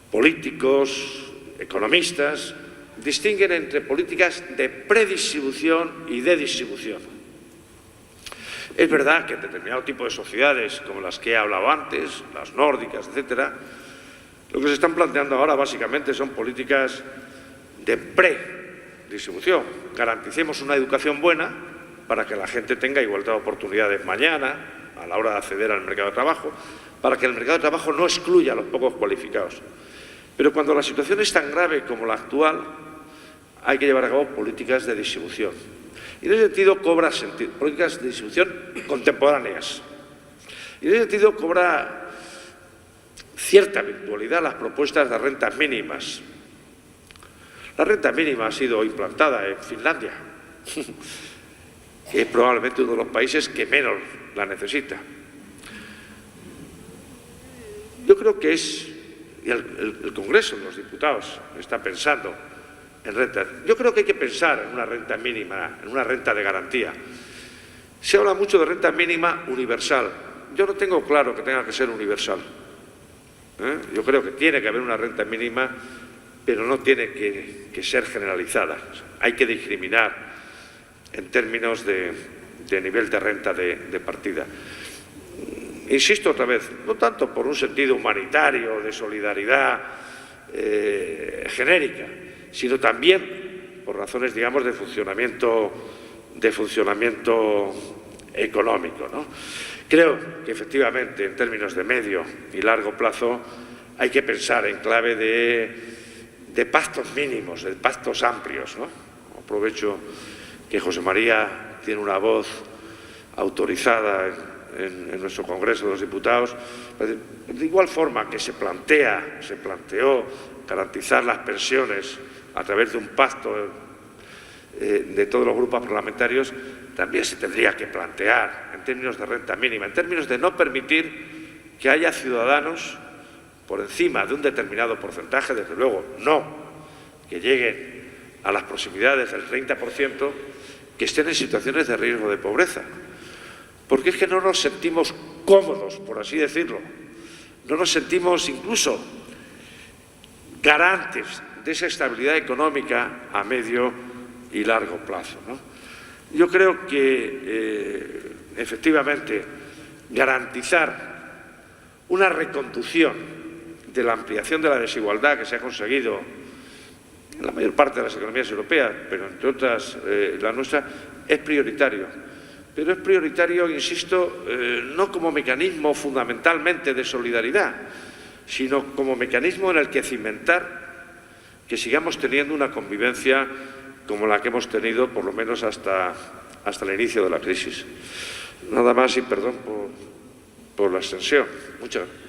políticos, economistas, distinguen entre políticas de predistribución y de distribución. Es verdad que en determinado tipo de sociedades, como las que he hablado antes, las nórdicas, etcétera, lo que se están planteando ahora básicamente son políticas de predistribución. Garanticemos una educación buena para que la gente tenga igualdad de oportunidades mañana, a la hora de acceder al mercado de trabajo, para que el mercado de trabajo no excluya a los pocos cualificados. Pero cuando la situación es tan grave como la actual, hay que llevar a cabo políticas de distribución. Y en ese sentido cobra sentido, políticas de distribución contemporáneas. Y en ese sentido cobra cierta virtualidad las propuestas de rentas mínimas. La renta mínima ha sido implantada en Finlandia, que es probablemente uno de los países que menos la necesita. Yo creo que el Congreso de los Diputados está pensando en rentas. Yo creo que hay que pensar en una renta mínima, en una renta de garantía. Se habla mucho de renta mínima universal. Yo no tengo claro que tenga que ser universal. Yo creo que tiene que haber una renta mínima, pero no tiene que ser generalizada. Hay que discriminar en términos de nivel de renta de partida. Insisto otra vez, no tanto por un sentido humanitario, de solidaridad genérica, sino también por razones, digamos, de funcionamiento económico, ¿no? Creo que efectivamente, en términos de medio y largo plazo, hay que pensar en clave de pactos mínimos, de pactos amplios, ¿no? Aprovecho que José María tiene una voz autorizada en nuestro Congreso de los Diputados. De igual forma que se planteó garantizar las pensiones a través de un pacto de todos los grupos parlamentarios, también se tendría que plantear en términos de renta mínima, en términos de no permitir que haya ciudadanos por encima de un determinado porcentaje, desde luego no que lleguen a las proximidades del 30%, que estén en situaciones de riesgo de pobreza. Porque es que no nos sentimos cómodos, por así decirlo. No nos sentimos incluso garantes de esa estabilidad económica a medio y largo plazo, ¿no? Yo creo que, efectivamente, garantizar una reconducción de la ampliación de la desigualdad que se ha conseguido en la mayor parte de las economías europeas, pero entre otras la nuestra, es prioritario. Pero es prioritario, insisto, no como mecanismo fundamentalmente de solidaridad, sino como mecanismo en el que cimentar que sigamos teniendo una convivencia como la que hemos tenido por lo menos hasta el inicio de la crisis. Nada más y perdón por la extensión. Muchas gracias.